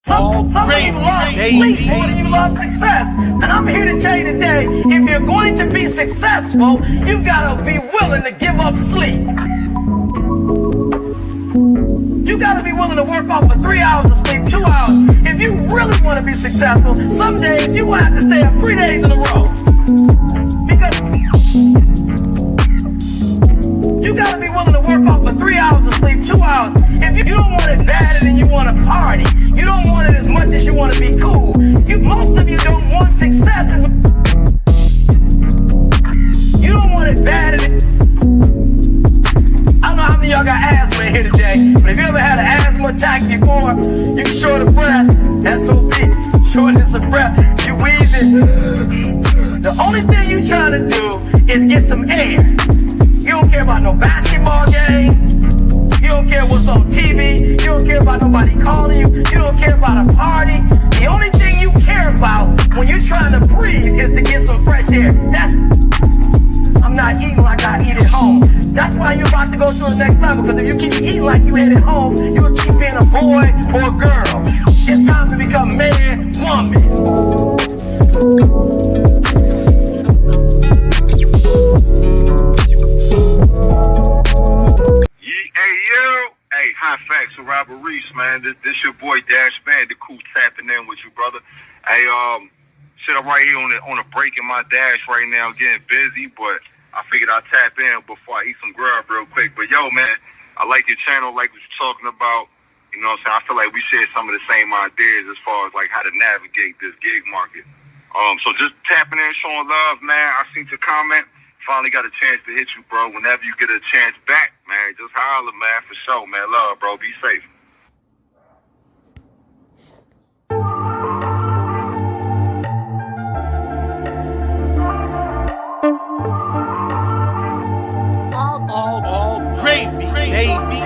Some of you love sleep more than you love success. And I'm here to tell you today, if you're going to be successful, you've got to be willing to give up sleep. You got to be willing to work off for 3 hours of sleep, 2 hours. If you really want to be successful, some days you will have to stay up 3 days in a row. Because you got to be willing to work off for 3 hours of sleep, 2 hours. If you don't want it badder than you want to party, you don't want it as much as you want to be cool. Most of you don't want success. You don't want it badder than... I don't know how many of y'all got asthma in here today, but if you ever had an asthma attack before, you short of breath, SOB, shortness of breath, you wheezing. The only thing you trying to do is get some air. You don't care about no basketball game. You don't care what's on TV. You don't care about nobody calling you. You don't care about a party. The only thing you care about when you're trying to breathe is to get some fresh air. I'm not eating like I eat at home. That's why you're about to go to the next level. Because if you keep eating like you ate at home, you'll keep being a boy or a girl. It's time to become man, woman. Hey, hot facts with Robert Reese, man. This your boy Dash Bandicoot tapping in with you, brother. Hey, I'm right here on a break in my dash right now, getting busy, but I figured I'd tap in before I eat some grub real quick. But yo, man, I like your channel, like what you're talking about. You know what I'm saying? I feel like we share some of the same ideas as far as like how to navigate this gig market. So just tapping in, showing love, man. I seen your comment. Finally got a chance to hit you, bro. Whenever you get a chance back, man, just holler, man, for sure, man. Love, bro. Be safe. All gravy, baby.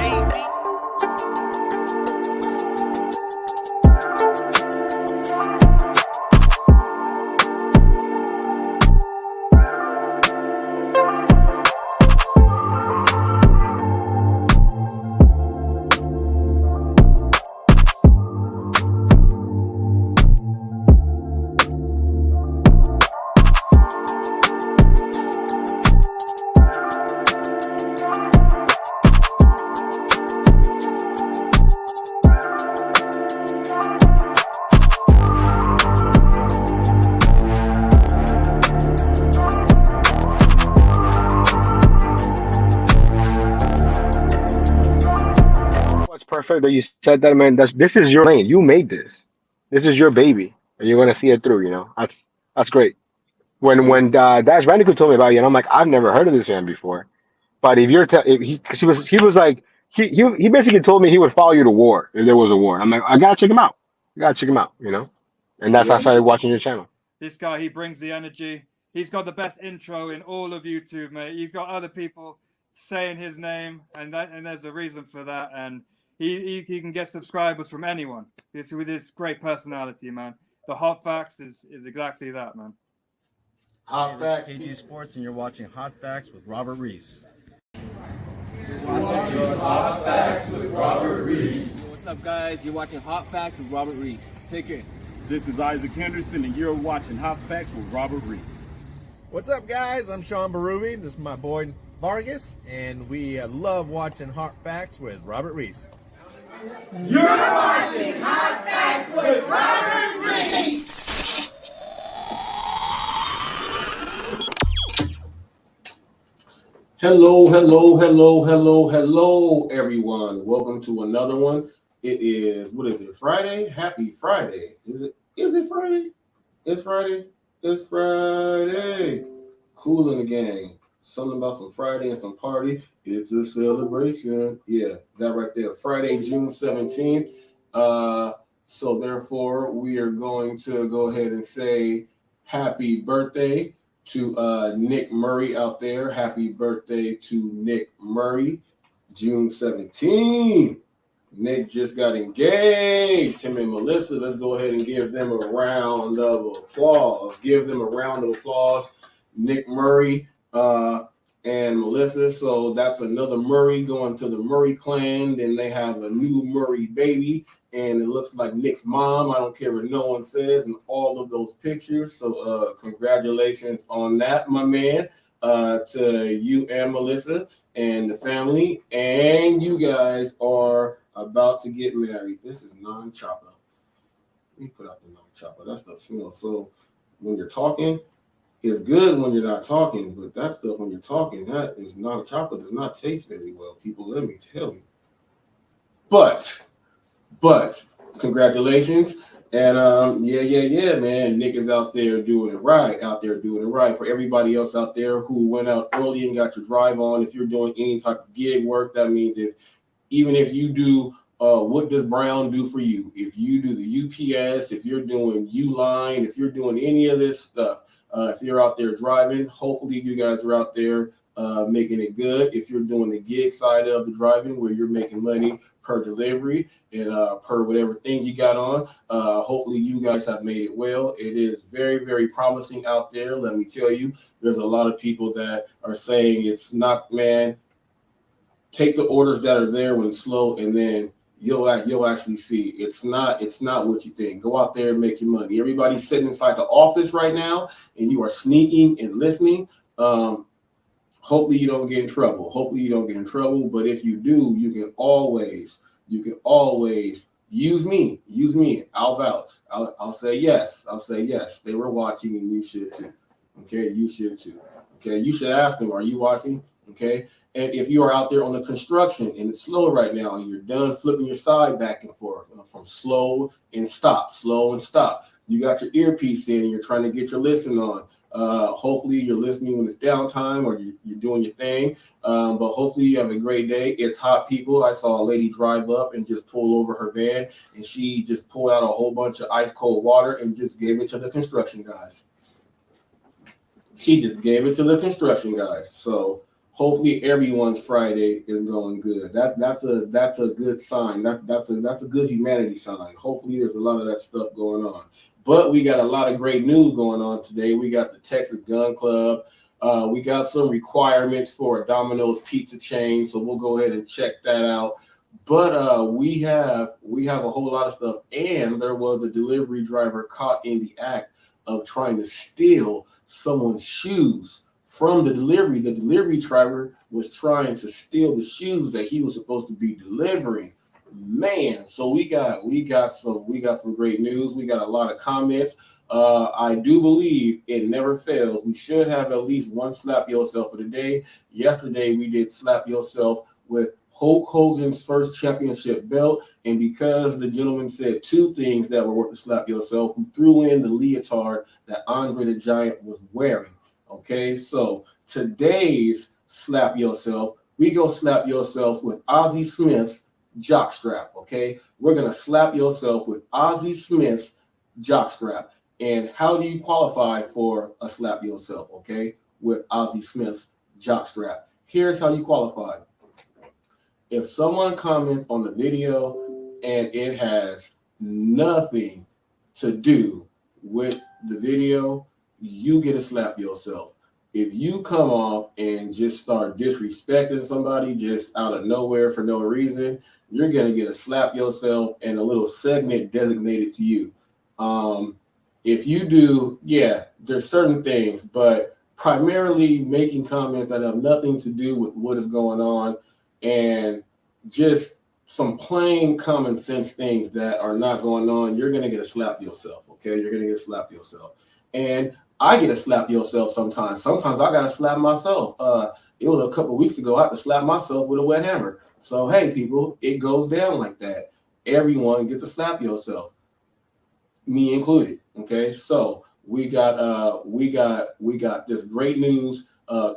Perfect that you said that, man. This is your lane. You made this. This is your baby, and you're gonna see it through. You know, that's great. When Dash Bandicoot told me about you, and I'm like, I've never heard of this man before. But if you're, he was like, he basically told me he would follow you to war if there was a war. I'm like, I gotta check him out. I gotta check him out. You know, and that's how I started watching your channel. This guy, he brings the energy. He's got the best intro in all of YouTube, mate. You've got other people saying his name, and there's a reason for that. And he can get subscribers from anyone. With his great personality, man. The Hot Facts is exactly that, man. Hot Facts, KG Sports, and you're watching Hot Facts with Robert Reese. You're watching Hot Facts with Robert Reese. What's up, guys? You're watching Hot Facts with Robert Reese. Take care. This is Isaac Henderson, and you're watching Hot Facts with Robert Reese. What's up, guys? I'm Sean Barubi. This is my boy Vargas, and we love watching Hot Facts with Robert Reese. You're watching Hot Facts with Robert Reese. Hello, everyone. Welcome to another one. It is, what is it, Friday? Happy Friday. Is it Friday? It's Friday. It's Friday. Cool in the gang. Something about some Friday and some party. It's a celebration. Yeah, that right there. Friday, June 17th. So therefore, we are going to go ahead and say happy birthday to Nick Murray out there. Happy birthday to Nick Murray. June 17th. Nick just got engaged. Him and Melissa. Let's go ahead and give them a round of applause. Give them a round of applause. Nick Murray and Melissa. So that's another Murray going to the Murray clan. Then they have a new Murray baby. and it looks like Nick's mom. I don't care what no one says in all of those pictures. So congratulations on that, my man, to you and Melissa and the family. And you guys are about to get married. This is non-chopper. Let me put out the non-chopper. That stuff, so when you're talking, it's good when you're not talking, but that stuff when you're talking, that is non-chopper, does not taste very well, people, let me tell you. But congratulations. And yeah, man. Nick is out there doing it right. For everybody else out there who went out early and got your drive on, if you're doing any type of gig work, that means even if you do what does Brown do for you? If you do the UPS, if you're doing Uline, if you're doing any of this stuff, if you're out there driving, hopefully you guys are out there making it good. If you're doing the gig side of the driving where you're making money per delivery and per whatever thing you got on, hopefully you guys have made it well. It is very, very promising out there. Let me tell you, there's a lot of people that are saying it's not, man, take the orders that are there when it's slow, and then you'll actually see it's not what you think. Go out there and make your money. Everybody's sitting inside the office right now and you are sneaking and listening. Hopefully you don't get in trouble. But if you do, you can always use me. I'll vouch. I'll say yes. They were watching and you should too. Okay, you should too. Okay, you should ask them, are you watching? Okay. And if you are out there on the construction and it's slow right now and you're done flipping your side back and forth from slow and stop, you got your earpiece in and you're trying to get your listen on. Hopefully you're listening when it's downtime or you're doing your thing. But hopefully you have a great day. It's hot, people. I saw a lady drive up and just pull over her van and she just pulled out a whole bunch of ice cold water and just gave it to the construction guys. So hopefully everyone's Friday is going good. That's a good sign. That's a good humanity sign. Hopefully there's a lot of that stuff going on. But we got a lot of great news going on today. We got the Texas Gun Club. We got some requirements for a Domino's pizza chain, so we'll go ahead and check that out. But we have a whole lot of stuff, and there was a delivery driver caught in the act of trying to steal someone's shoes from the delivery. The delivery driver was trying to steal the shoes that he was supposed to be delivering. Man, so we got some great news. We got a lot of comments. I do believe it never fails. We should have at least one slap yourself of the day. Yesterday we did slap yourself with Hulk Hogan's first championship belt, and because the gentleman said two things that were worth to slap yourself, we threw in the leotard that Andre the Giant was wearing. Okay, so today's slap yourself, we go slap yourself with Ozzie Smith's jockstrap. Okay, we're gonna slap yourself with Ozzie Smith's jockstrap. And how do you qualify for a slap yourself? Okay, with Ozzie Smith's jockstrap. Here's how you qualify. If someone comments on the video and it has nothing to do with the video, you get to slap yourself. If you come off and just start disrespecting somebody just out of nowhere for no reason, you're going to get a slap yourself and a little segment designated to you. If you do, yeah, there's certain things, but primarily making comments that have nothing to do with what is going on and just some plain common sense things that are not going on, you're going to get a slap yourself. Okay, you're going to get a slap yourself. And I get a slap yourself sometimes. Sometimes I got to slap myself. It was a couple of weeks ago, I had to slap myself with a wet hammer. So, hey, people, it goes down like that. Everyone gets to slap yourself, me included. Okay, so we got this great news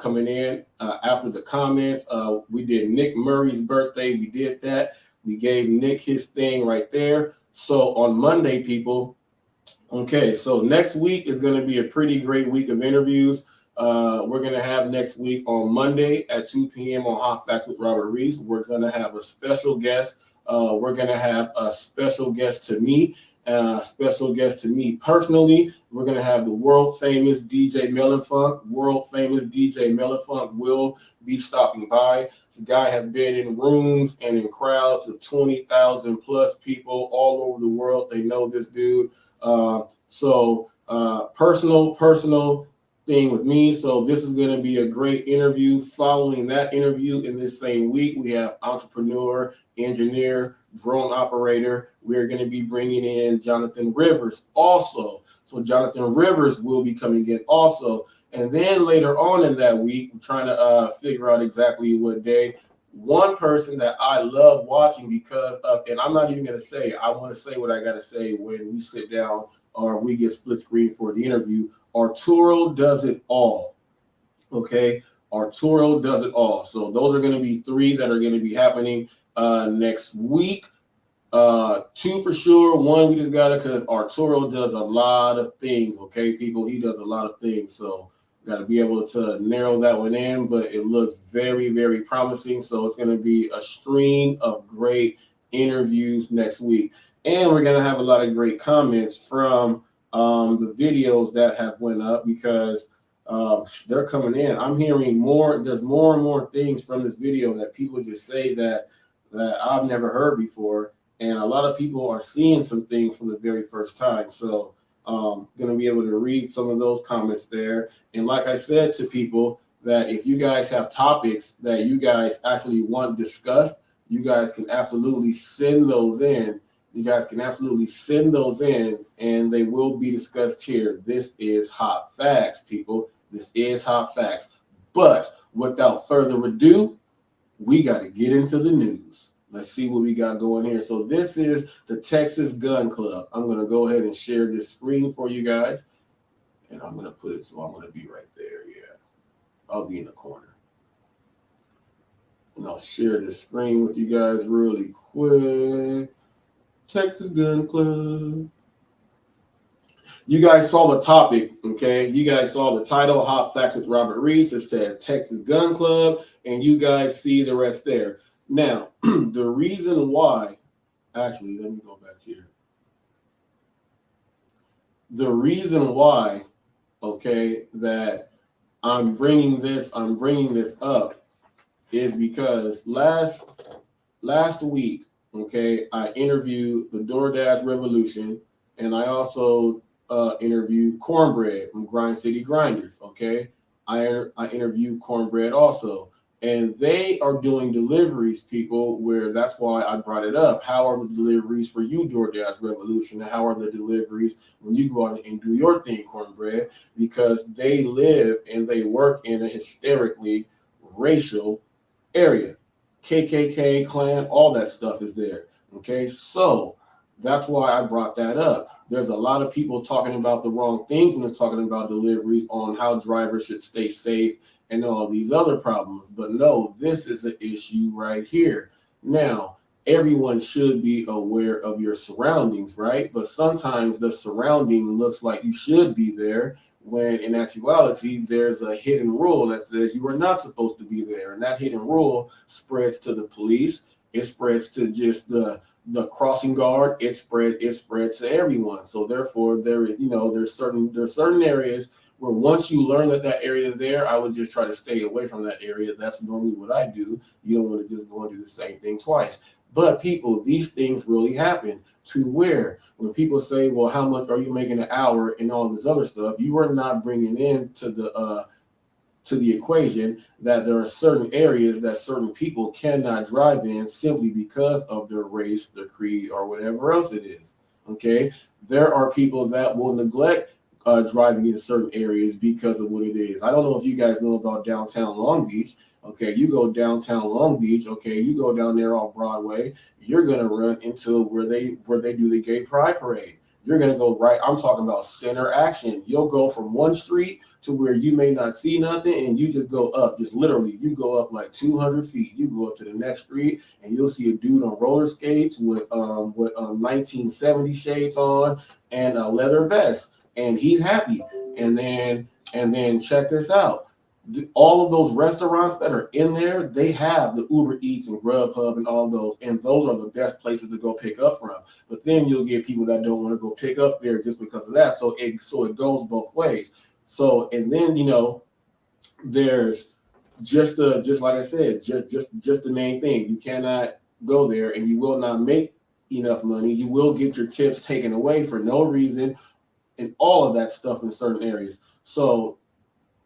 coming in after the comments. We did Nick Murray's birthday. We did that. We gave Nick his thing right there. So on Monday, people. Okay, so next week is going to be a pretty great week of interviews. We're going to have next week on Monday at 2 p.m. on Hot Facts with Robert Reese. We're going to have a special guest. We're going to have a special guest to me, Special guest to me personally. We're going to have the world famous DJ Melonfunk. World famous DJ Melonfunk will be stopping by. This guy has been in rooms and in crowds of 20,000 plus people all over the world. They know this dude. Personal thing with me. So this is going to be a great interview. Following that interview in this same week, we have entrepreneur, engineer, drone operator. We're going to be bringing in Jonathan Rivers also. So Jonathan Rivers will be coming in also. And then later on in that week, I'm trying to figure out exactly what day. One person that I love watching because of, and I'm not even going to say, I want to say what I got to say when we sit down or we get split screen for the interview. Arturo does it all. Okay. Arturo does it all. So those are going to be 3 that are going to be happening next week. 2 for sure. 1 we just got it because Arturo does a lot of things. Okay, people, he does a lot of things. So got to be able to narrow that one in, but it looks very, very promising. So it's going to be a stream of great interviews next week. And we're going to have a lot of great comments from the videos that have went up because they're coming in. I'm hearing more. There's more and more things from this video that people just say that I've never heard before. And a lot of people are seeing some things for the very first time. So going to be able to read some of those comments there. And like I said to people, that if you guys have topics that you guys actually want discussed, you guys can absolutely send those in. You guys can absolutely send those in, and they will be discussed here. This is Hot Facts, people. This is Hot Facts. But without further ado, we got to get into the news. Let's see what we got going here. So this is the Texas Gun Club. I'm going to go ahead and share this screen for you guys. And I'm going to put it so I'm going to be right there. Yeah. I'll be in the corner. And I'll share this screen with you guys really quick. Texas Gun Club. You guys saw the topic, okay? You guys saw the title, Hot Facts with Robert Reese. It says Texas Gun Club, and you guys see the rest there. Now, the reason why, actually, let me go back here. The reason why, okay, that I'm bringing this up is because last week, okay, I interviewed the DoorDash Revolution, and I also interviewed Cornbread from Grind City Grinders, okay? I interviewed Cornbread also. And they are doing deliveries, people, where that's why I brought it up. How are the deliveries for you, DoorDash Revolution? And how are the deliveries when you go out and do your thing, Cornbread? Because they live and they work in a hysterically racial area. KKK, Klan, all that stuff is there. Okay, so that's why I brought that up. There's a lot of people talking about the wrong things when it's talking about deliveries on how drivers should stay safe and all these other problems. But no, this is an issue right here. Now, everyone should be aware of your surroundings, right? But sometimes the surrounding looks like you should be there, when in actuality, there's a hidden rule that says you are not supposed to be there. And that hidden rule spreads to the police. It spreads to just the crossing guard. It spreads to everyone. So therefore, there is, there's certain areas where once you learn that area is there, I would just try to stay away from that area. That's normally what I do. You don't want to just go and do the same thing twice. But people, these things really happen to where when people say, well, how much are you making an hour and all this other stuff, you are not bringing in to the equation that there are certain areas that certain people cannot drive in simply because of their race, their creed, or whatever else it is. Okay, there are people that will neglect driving in certain areas because of what it is. I don't know if you guys know about downtown Long Beach. Okay, you go downtown Long Beach. Okay, you go down there off Broadway. You're gonna run into where they do the Gay Pride Parade. You're gonna go right. I'm talking about center action. You'll go from one street to where you may not see nothing, and you just go up. Just literally, you go up like 200 feet. You go up to the next street, and you'll see a dude on roller skates with 1970 shades on and a leather vest, and he's happy. And then check this out. all of those restaurants that are in there, they have the Uber Eats and Grubhub and all those, and those are the best places to go pick up from. But then you'll get people that don't want to go pick up there just because of that. So it goes both ways. So and then there's just like I said, just the main thing. You cannot go there, and you will not make enough money. You will get your tips taken away for no reason, and all of that stuff in certain areas. So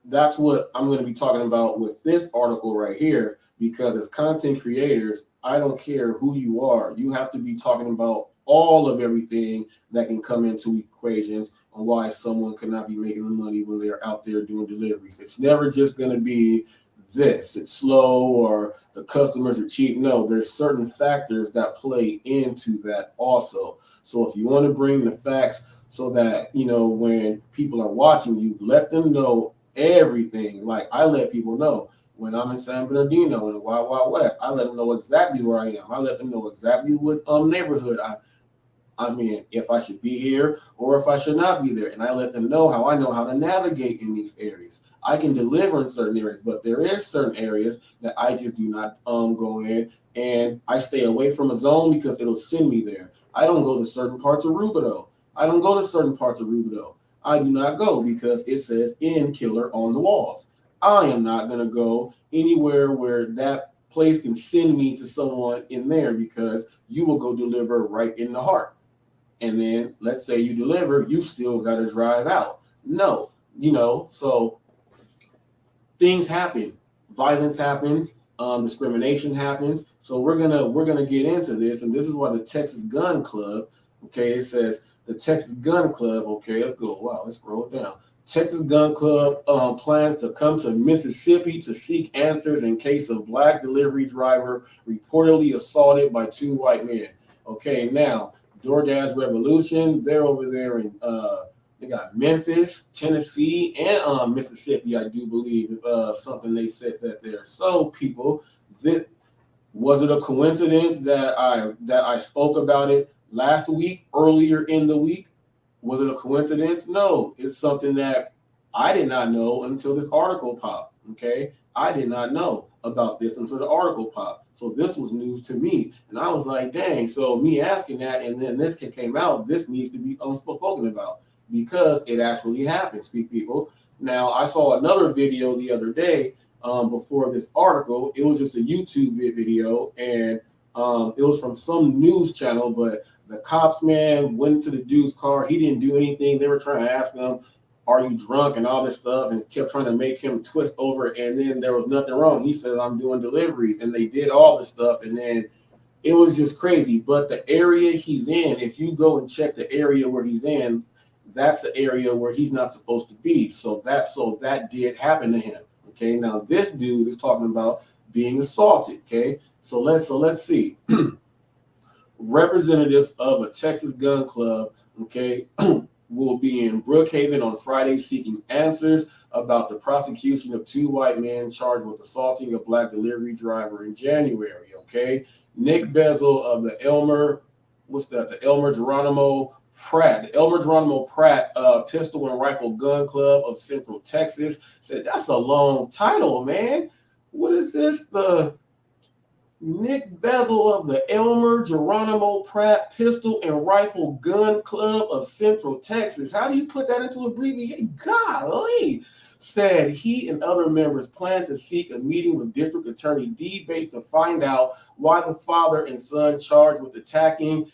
that's what I'm going to be talking about with this article right here, because as content creators, I don't care who you are. You have to be talking about all of everything that can come into equations on why someone could not be making the money when they're out there doing deliveries. It's never just going to be this, it's slow or the customers are cheap. No, there's certain factors that play into that also. So if you want to bring the facts so that, when people are watching you, let them know everything. Like I let people know when I'm in San Bernardino in the Wild Wild West, I let them know exactly where I am. I let them know exactly what neighborhood I'm in, if I should be here or if I should not be there. And I let them know how to navigate in these areas. I can deliver in certain areas, but there is certain areas that I just do not go in, and I stay away from a zone because it'll send me there. I don't go to certain parts of Rubidoux. I do not go because it says "in killer" on the walls. I am not going to go anywhere where that place can send me to someone in there, because you will go deliver right in the heart. And then let's say you deliver, you still got to drive out. No, so things happen. Violence happens. Discrimination happens. So we're gonna get into this, and this is why the Texas Gun Club. Okay, it says the Texas Gun Club. Okay, let's go. Wow, let's scroll down. Texas Gun Club plans to come to Mississippi to seek answers in case of Black delivery driver reportedly assaulted by 2 white men. Okay, now DoorDash Revolution, they're over there in they got Memphis, Tennessee, and Mississippi, I do believe, is something they said that there. So people, was it a coincidence that I spoke about it last week, earlier in the week? Was it a coincidence? No, it's something that I did not know until this article popped. Okay, I did not know about this until the article popped. So this was news to me, and I was like, dang. So me asking that, and then this came out. This needs to be spoken about, because it actually happened. Speak people. Now I saw another video the other day before this article. It was just a YouTube video, and it was from some news channel, but the cops, man, went to the dude's car. He didn't do anything. They were trying to ask him, are you drunk, and all this stuff, and kept trying to make him twist over. And then there was nothing wrong. He said, I'm doing deliveries. And they did all this stuff. And then it was just crazy. But the area he's in, if you go and check the area where he's in, that's the area where he's not supposed to be. So that did happen to him. Okay. Now this dude is talking about being assaulted. Okay. So let's see. Representatives of a Texas gun club, okay, will be in Brookhaven on Friday seeking answers about the prosecution of 2 white men charged with assaulting a Black delivery driver in January. Okay, Nick Bezel of the Elmer Geronimo Pratt Pistol and Rifle Gun Club of Central Texas said, that's a long title, man. What is this? The Nick Bezel of the Elmer Geronimo Pratt Pistol and Rifle Gun Club of Central Texas. How do you put that into abbreviation? Golly. Said he and other members plan to seek a meeting with District Attorney D. Bates to find out why the father and son charged with attacking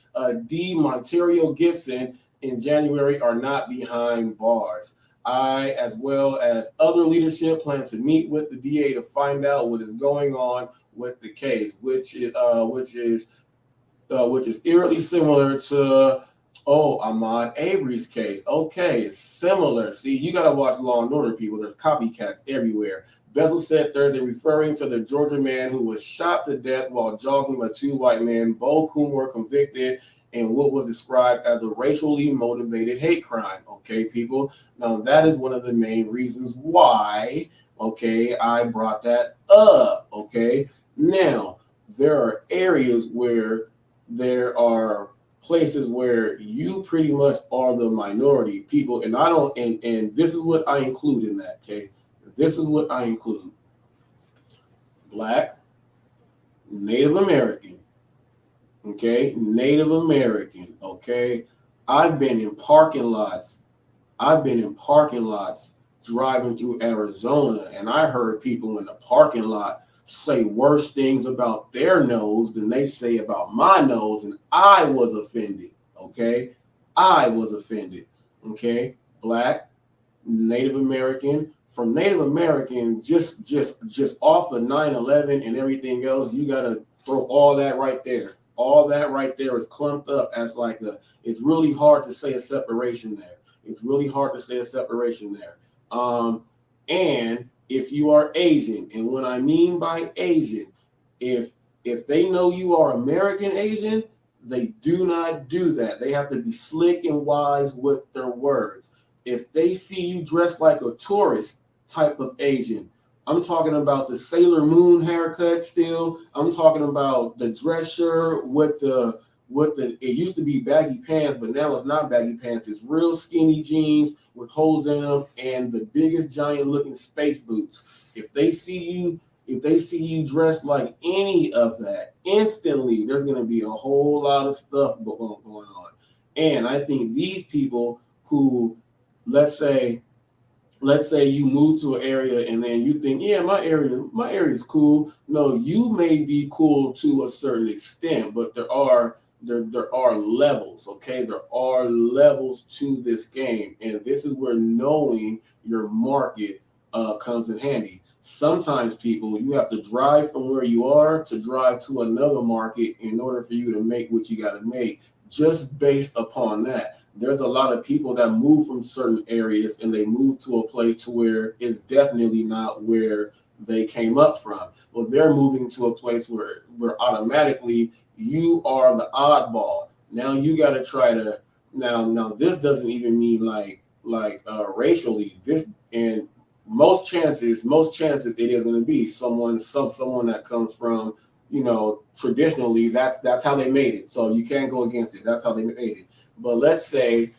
D. Monterio Gibson in January are not behind bars. I, as well as other leadership, plan to meet with the DA to find out what is going on with the case, which is eerily similar to Ahmaud Arbery's case. Okay, it's similar. See, you got to watch Law and Order, people. There's copycats everywhere. Bezel said Thursday, referring to the Georgia man who was shot to death while jogging by 2 white men, both whom were convicted in what was described as a racially motivated hate crime. Okay, people. Now, that is one of the main reasons why, okay, I brought that up. Okay. Now, there are areas where there are places where you pretty much are the minority people, and I don't, and this is what I include in that. Okay, This is what I include: Black, Native American, okay, Native American, okay. I've been in parking lots. Driving through Arizona, and I heard people in the parking lot say worse things about their nose than they say about my nose, and I was offended, okay? I was offended, okay? Black, Native American. From Native American, just off of 9/11 and everything else, you gotta throw all that right there. All that right there is clumped up as like it's really hard to say a separation there. It's really hard to say a separation there. And if you are Asian, and what I mean by Asian, if they know you are American Asian, they do not do that. They have to be slick and wise with their words. If they see you dressed like a tourist type of Asian, I'm talking about the Sailor Moon haircut still. I'm talking about the dress shirt with the it used to be baggy pants, but now it's not baggy pants. It's real skinny jeans with holes in them and the biggest giant looking space boots. If they see you dressed like any of that, instantly there's going to be a whole lot of stuff going on. And I think these people who, let's say you move to an area and then you think, yeah, my area is cool. No, you may be cool to a certain extent, but there are levels, okay? There are levels to this game, and this is where knowing your market comes in handy. Sometimes people, you have to drive from where you are to drive to another market in order for you to make what you got to make, just based upon that. There's a lot of people that move from certain areas and they move to a place to where it's definitely not where they came up from. Well, they're moving to a place where automatically you are the oddball. Now you got to try to now this doesn't even mean like racially. This, and most chances it is going to be someone that comes from, traditionally that's how they made it. So you can't go against it. That's how they made it. But let's say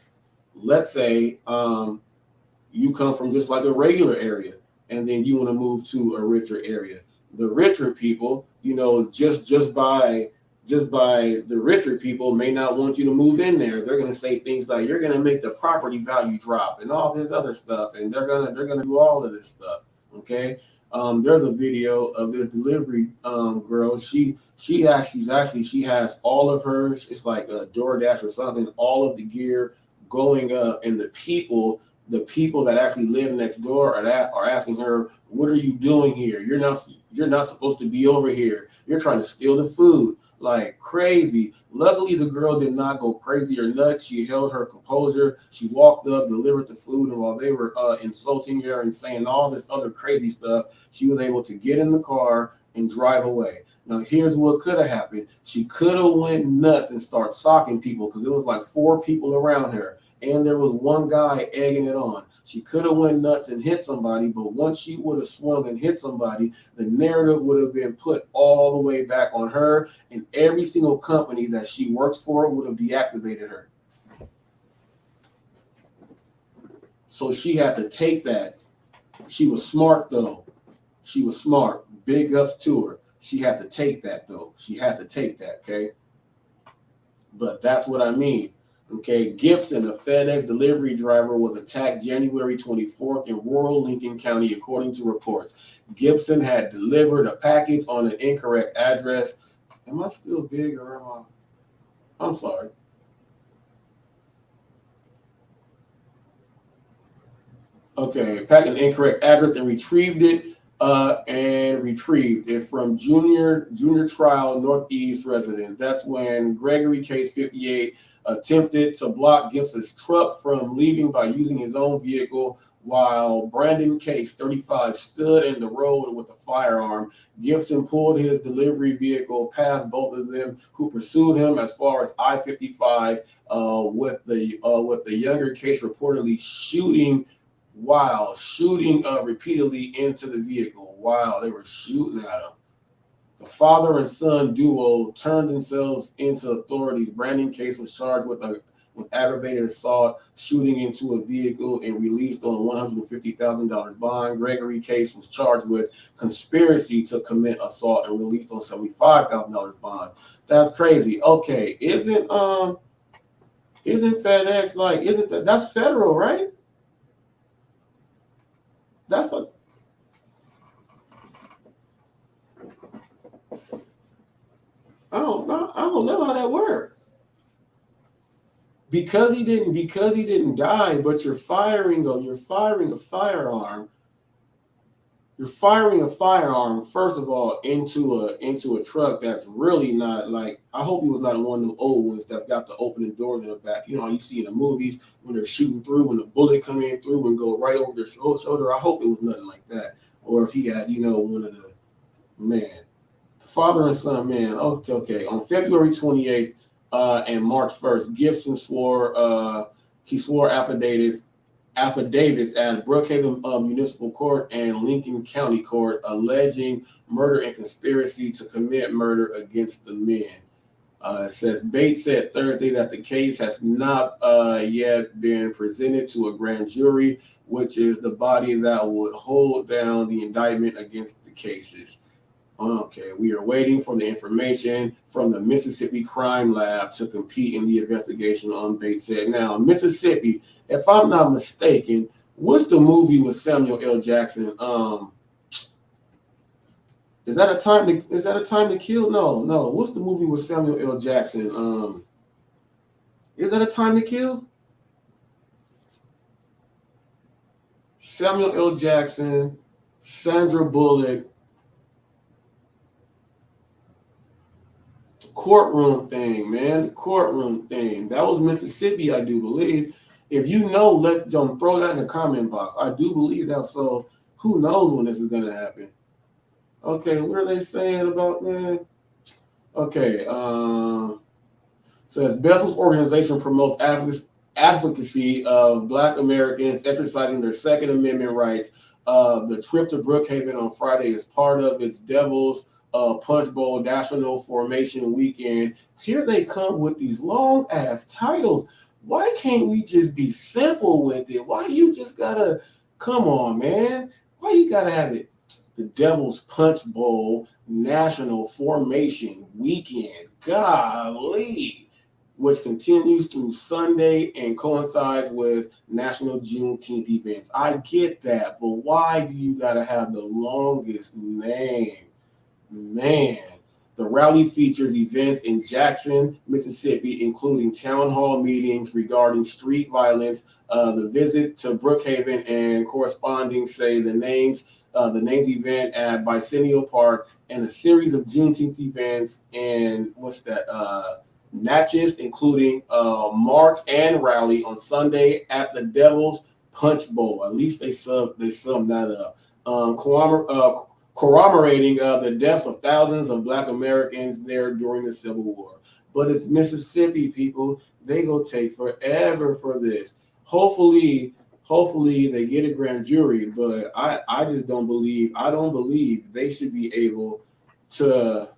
you come from just like a regular area, and then you want to move to a richer area. The richer people, just by the richer people may not want you to move in there. They're going to say things like, you're going to make the property value drop and all this other stuff, and they're gonna do all of this stuff. Okay. There's a video of this delivery girl. She has all of hers. It's like a DoorDash or something. All of the gear going up, and the people that actually live next door are asking her, "What are you doing here? You're not supposed to be over here. You're trying to steal the food." Like crazy. Luckily, the girl did not go crazy or nuts. She held her composure. She walked up, delivered the food, and while they were insulting her and saying all this other crazy stuff, she was able to get in the car and drive away. Now, here's what could have happened. She could have went nuts and start socking people, because it was like 4 people around her, and there was one guy egging it on. She could have went nuts and hit somebody, but once she would have swung and hit somebody, the narrative would have been put all the way back on her, and every single company that she works for would have deactivated her. So she had to take that. She was smart, though. She was smart. Big ups to her. She had to take that, though. She had to take that, okay? But that's what I mean. Okay, Gibson, a FedEx delivery driver, was attacked January 24th in rural Lincoln County, according to reports. Gibson had delivered a package on an incorrect address. Am I still big or am I? I'm sorry. Okay, packed an incorrect address and retrieved it from junior trial Northeast residence. That's when Gregory Case 58 attempted to block Gibson's truck from leaving by using his own vehicle, while Brandon Case 35 stood in the road with a firearm. Gibson pulled his delivery vehicle past both of them, who pursued him as far as I-55, with the younger Case reportedly shooting repeatedly into the vehicle while they were shooting at him. The father and son duo turned themselves into authorities. Brandon Case was charged with with aggravated assault, shooting into a vehicle, and released on a $150,000 bond. Gregory Case was charged with conspiracy to commit assault and released on $75,000 bond. That's crazy. Okay, isn't FedEx that's federal, right? That's what. I don't know how that worked. Because he didn't die, but you're firing a firearm. You're firing a firearm, first of all, into a truck that's really not like, I hope he was not one of them old ones that's got the opening doors in the back. You know how you see in the movies when they're shooting through, when the bullet come in through and go right over their shoulder. I hope it was nothing like that. Or if he had, one of the, man, father and son, man. Okay. On February 28th and March 1st, Gibson swore affidavits at Brookhaven Municipal Court and Lincoln County Court alleging murder and conspiracy to commit murder against the men. It says Bates said Thursday that the case has not yet been presented to a grand jury, which is the body that would hold down the indictment against the cases. Okay, we are waiting for the information from the Mississippi Crime Lab to compete in the investigation on Bates said. Now, Mississippi, if I'm not mistaken, what's the movie with Samuel L. Jackson? Is that a time to kill? No. What's the movie with Samuel L. Jackson? Is that A Time to Kill? Samuel L. Jackson, Sandra Bullock. Courtroom thing, man. Courtroom thing. That was Mississippi, I do believe. If you know, let them throw that in the comment box. I do believe that. So who knows when this is gonna happen? Okay, what are they saying about, man? Okay, says Bethel's organization promotes advocacy of Black Americans exercising their Second Amendment rights. The trip to Brookhaven on Friday is part of its Devils Punch Bowl National Formation Weekend. Here they come with these long ass titles. Why can't we just be simple with it? Why do you just gotta, come on, man? Why you gotta have it? The Devils Punch Bowl National Formation Weekend. Golly. Which continues through Sunday and coincides with National Juneteenth events. I get that, but why do you gotta have the longest name? Man, the rally features events in Jackson, Mississippi, including town hall meetings regarding street violence, the visit to Brookhaven, and corresponding say the names event at Bicentennial Park, and a series of Juneteenth events and Natchez, including march and rally on Sunday at the Devils Punch Bowl. At least they summed that up. Corroborating the deaths of thousands of Black Americans there during the Civil War. But it's Mississippi, people. They go take forever for this. Hopefully they get a grand jury, but I just don't believe they should be able to.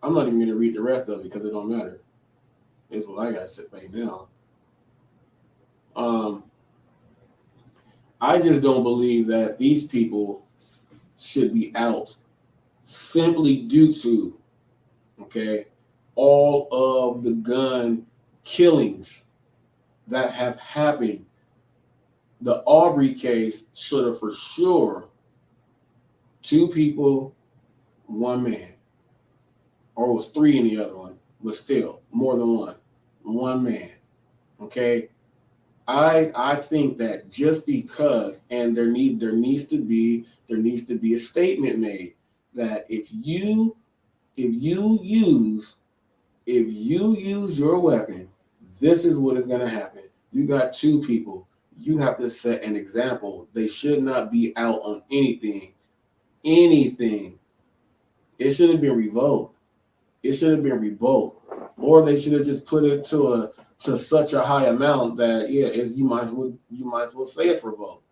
I'm not even going to read the rest of it because it don't matter. It's what I got to say right now. I just don't believe that these people should be out simply due to, all of the gun killings that have happened. The Aubrey case should have for sure 2 people, 1 man, or it was 3 in the other one, but still more than 1 man. Okay. I think that just because, and there needs to be a statement made that if you use your weapon, this is what is going to happen. You got 2 people. You have to set an example. They should not be out on anything. It should have been revoked. Or they should have just put it to such a high amount that you might as well say it's revoked.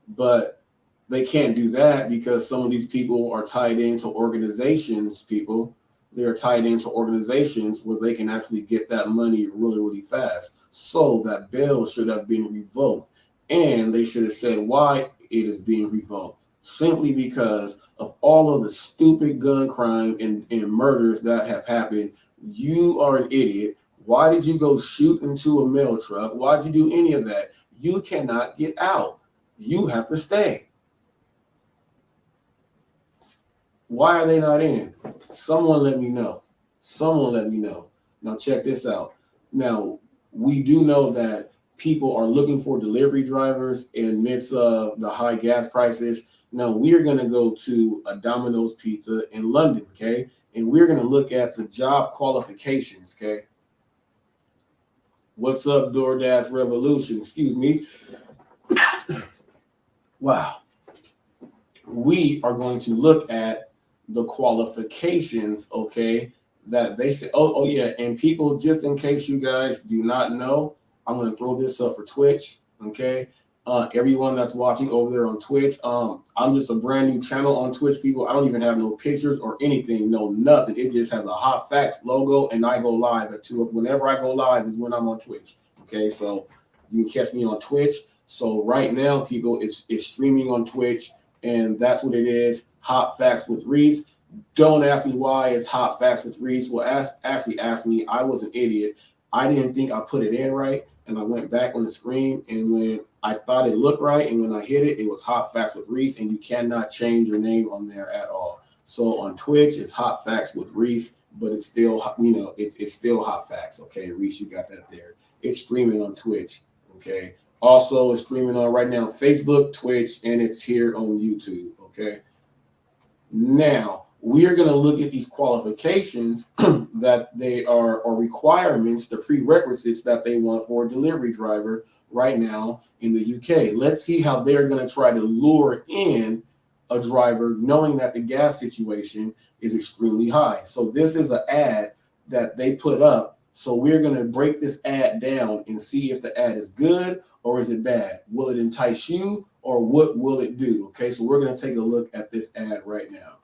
But they can't do that because some of these people are tied into organizations, people they're tied into organizations where they can actually get that money really, really fast. So that bail should have been revoked. And they should have said why it is being revoked. Simply because of all of the stupid gun crime and murders that have happened. You are an idiot. Why did you go shoot into a mail truck? Why did you do any of that? You cannot get out. You have to stay. Why are they not in? Someone let me know. Someone let me know. Now check this out. Now, we do know that people are looking for delivery drivers in midst of the high gas prices. Now, we're going to go to a Domino's Pizza in London, okay? And we're going to look at the job qualifications, okay? What's up, DoorDash Revolution? Excuse me. Wow. We are going to look at the qualifications, okay, that they say. Oh yeah, and people, just in case you guys do not know, I'm going to throw this up for Twitch, okay? Everyone that's watching over there on Twitch, I'm just a brand new channel on Twitch, people. I don't even have no pictures or anything, no nothing. It just has a Hot Facts logo, and I go live at 2. Whenever I go live is when I'm on Twitch, okay? So you can catch me on Twitch. So right now, people, it's streaming on Twitch, and that's what it is. Hot Facts with Reese. Don't ask me why it's Hot Facts with Reese. Well, actually ask me. I was an idiot. I didn't think I put it in right, and I went back on the screen, and when I thought it looked right, and when I hit it, it was Hot Facts with Reese, and you cannot change your name on there at all. So on Twitch, it's Hot Facts with Reese, but it's still, it's still Hot Facts. Okay, Reese, you got that there. It's streaming on Twitch. Okay. Also, it's streaming on right now Facebook, Twitch, and it's here on YouTube. Okay. Now, we are going to look at these qualifications that they are, or requirements, the prerequisites that they want for a delivery driver right now in the UK. Let's see how they're going to try to lure in a driver, knowing that the gas situation is extremely high. So this is an ad that they put up. So we're going to break this ad down and see if the ad is good or is it bad. Will it entice you, or what will it do? Okay, so we're going to take a look at this ad right now.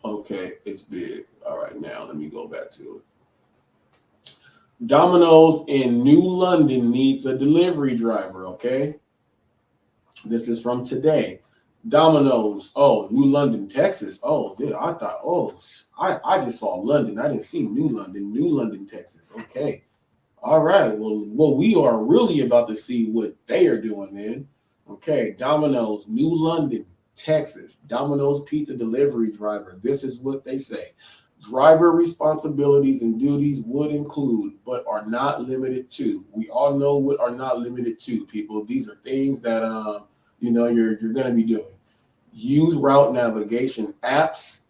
Okay, it's big. All right, now let me go back to it. Domino's in New London needs a delivery driver, okay? This is from today. Domino's, New London, Texas. Oh, dude, I thought, I just saw London. I didn't see New London, Texas. Okay. All right. Well, we are really about to see what they are doing, man. Okay. Domino's, New London, Texas. Domino's pizza delivery driver. This is what they say. Driver responsibilities and duties would include, but are not limited to. We all know what are not limited to, people. These are things that you're going to be doing. Use route navigation apps,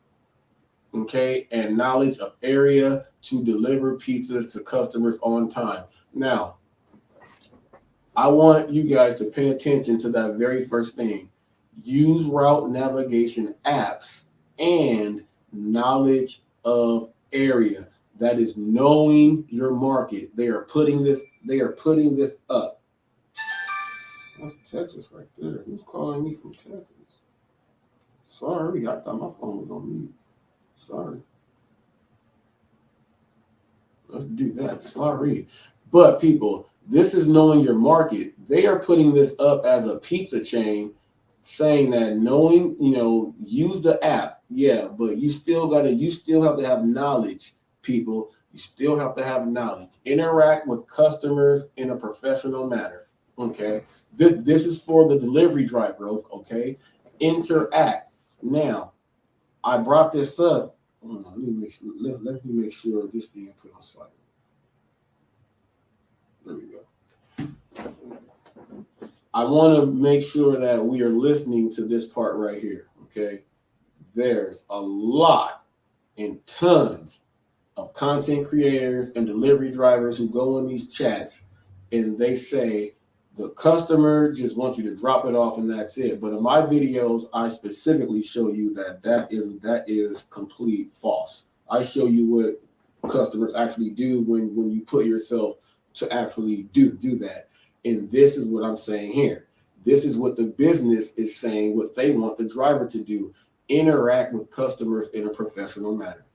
okay, and knowledge of area to deliver pizzas to customers on time. Now, I want you guys to pay attention to that very first thing. Use route navigation apps and knowledge of area. That is knowing your market. They are putting this up. That's Texas right there. Who's calling me from Texas? Sorry, I thought my phone was on mute. Sorry. Let's do that. Sorry. But people, this is knowing your market. They are putting this up as a pizza chain, saying that knowing, use the app. Yeah, but you still have to have knowledge, people. You still have to have knowledge. Interact with customers in a professional manner. Okay. This is for the delivery driver. Okay. Interact. Now, I brought this up. Let me make sure this thing is put on silent. There we go. I want to make sure that we are listening to this part right here. Okay. There's a lot and tons of content creators and delivery drivers who go in these chats and they say the customer just wants you to drop it off and that's it. But in my videos, I specifically show you that is complete false. I show you what customers actually do when you put yourself to actually do that. And this is what I'm saying here. This is what the business is saying, what they want the driver to do. Interact with customers in a professional manner.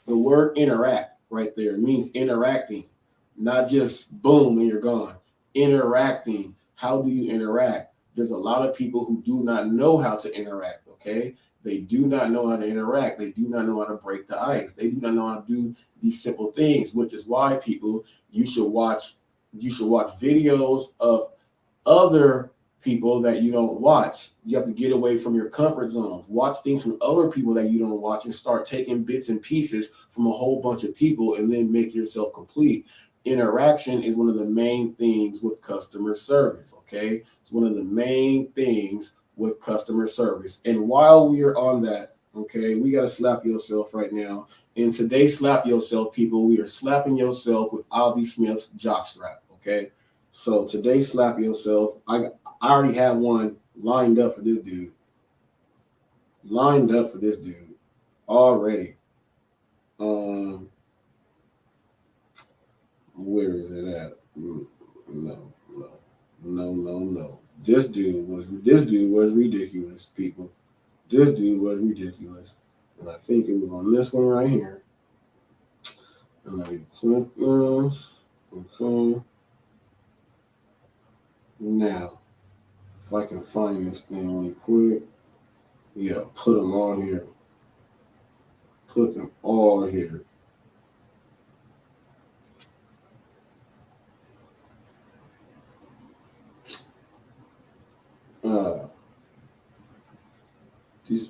The word interact right there means interacting, not just boom and you're gone. Interacting. How do you interact? There's a lot of people who do not know how to interact, okay? They do not know how to interact. They do not know how to break the ice. They do not know how to do these simple things, which is why people, you should watch videos of other people that you don't watch. You have to get away from your comfort zones. Watch things from other people that you don't watch and start taking bits and pieces from a whole bunch of people and then make yourself complete. Interaction is one of the main things with customer service, okay? It's one of the main things with customer service. And while we are on that, okay, we got to slap yourself right now. In today's Slap Yourself, people, we are slapping yourself with Ozzie Smith's jockstrap, okay? So today, slap yourself. I already have one lined up for this dude. Already. Where is it at? No. This dude was ridiculous, people. This dude was ridiculous. And I think it was on this one right here. And let me click this. Okay. Now, if I can find this thing really quick, yeah, put them all here. Put them all here.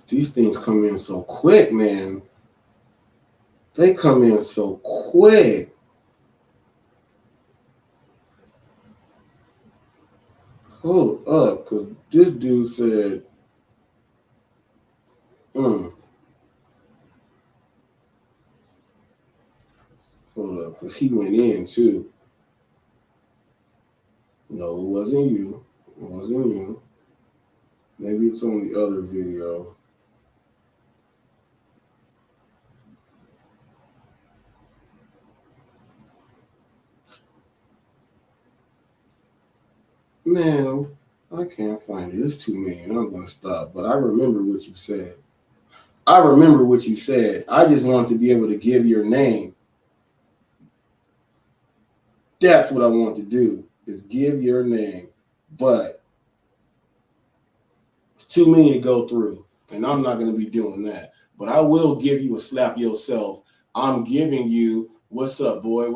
These things come in so quick, man. They come in so quick. Hold up, because this dude said, hold up, because he went in too. No, it wasn't you. Maybe it's on the other video. Man, I can't find it. It's too many, and I'm going to stop. But I remember what you said. I just want to be able to give your name. That's what I want to do, is give your name. But it's too many to go through, and I'm not going to be doing that. But I will give you a slap yourself. I'm giving you, what's up, boy?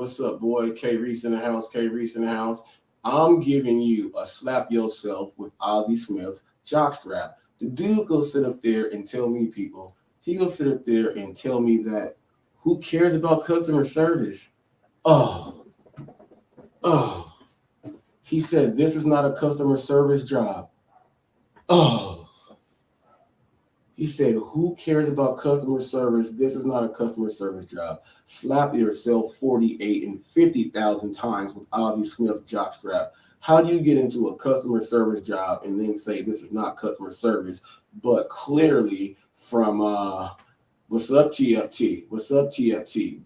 K Reese in the house. I'm giving you a slap yourself with Ozzie Smith's jockstrap. The dude go sit up there and tell me, people, he go sit up there and tell me that who cares about customer service? Oh. He said, this is not a customer service job. Oh. He said, who cares about customer service? This is not a customer service job. Slap yourself 48 and 50,000 times with Ozzie Smith's jockstrap. How do you get into a customer service job and then say this is not customer service? But clearly from, what's up, TFT?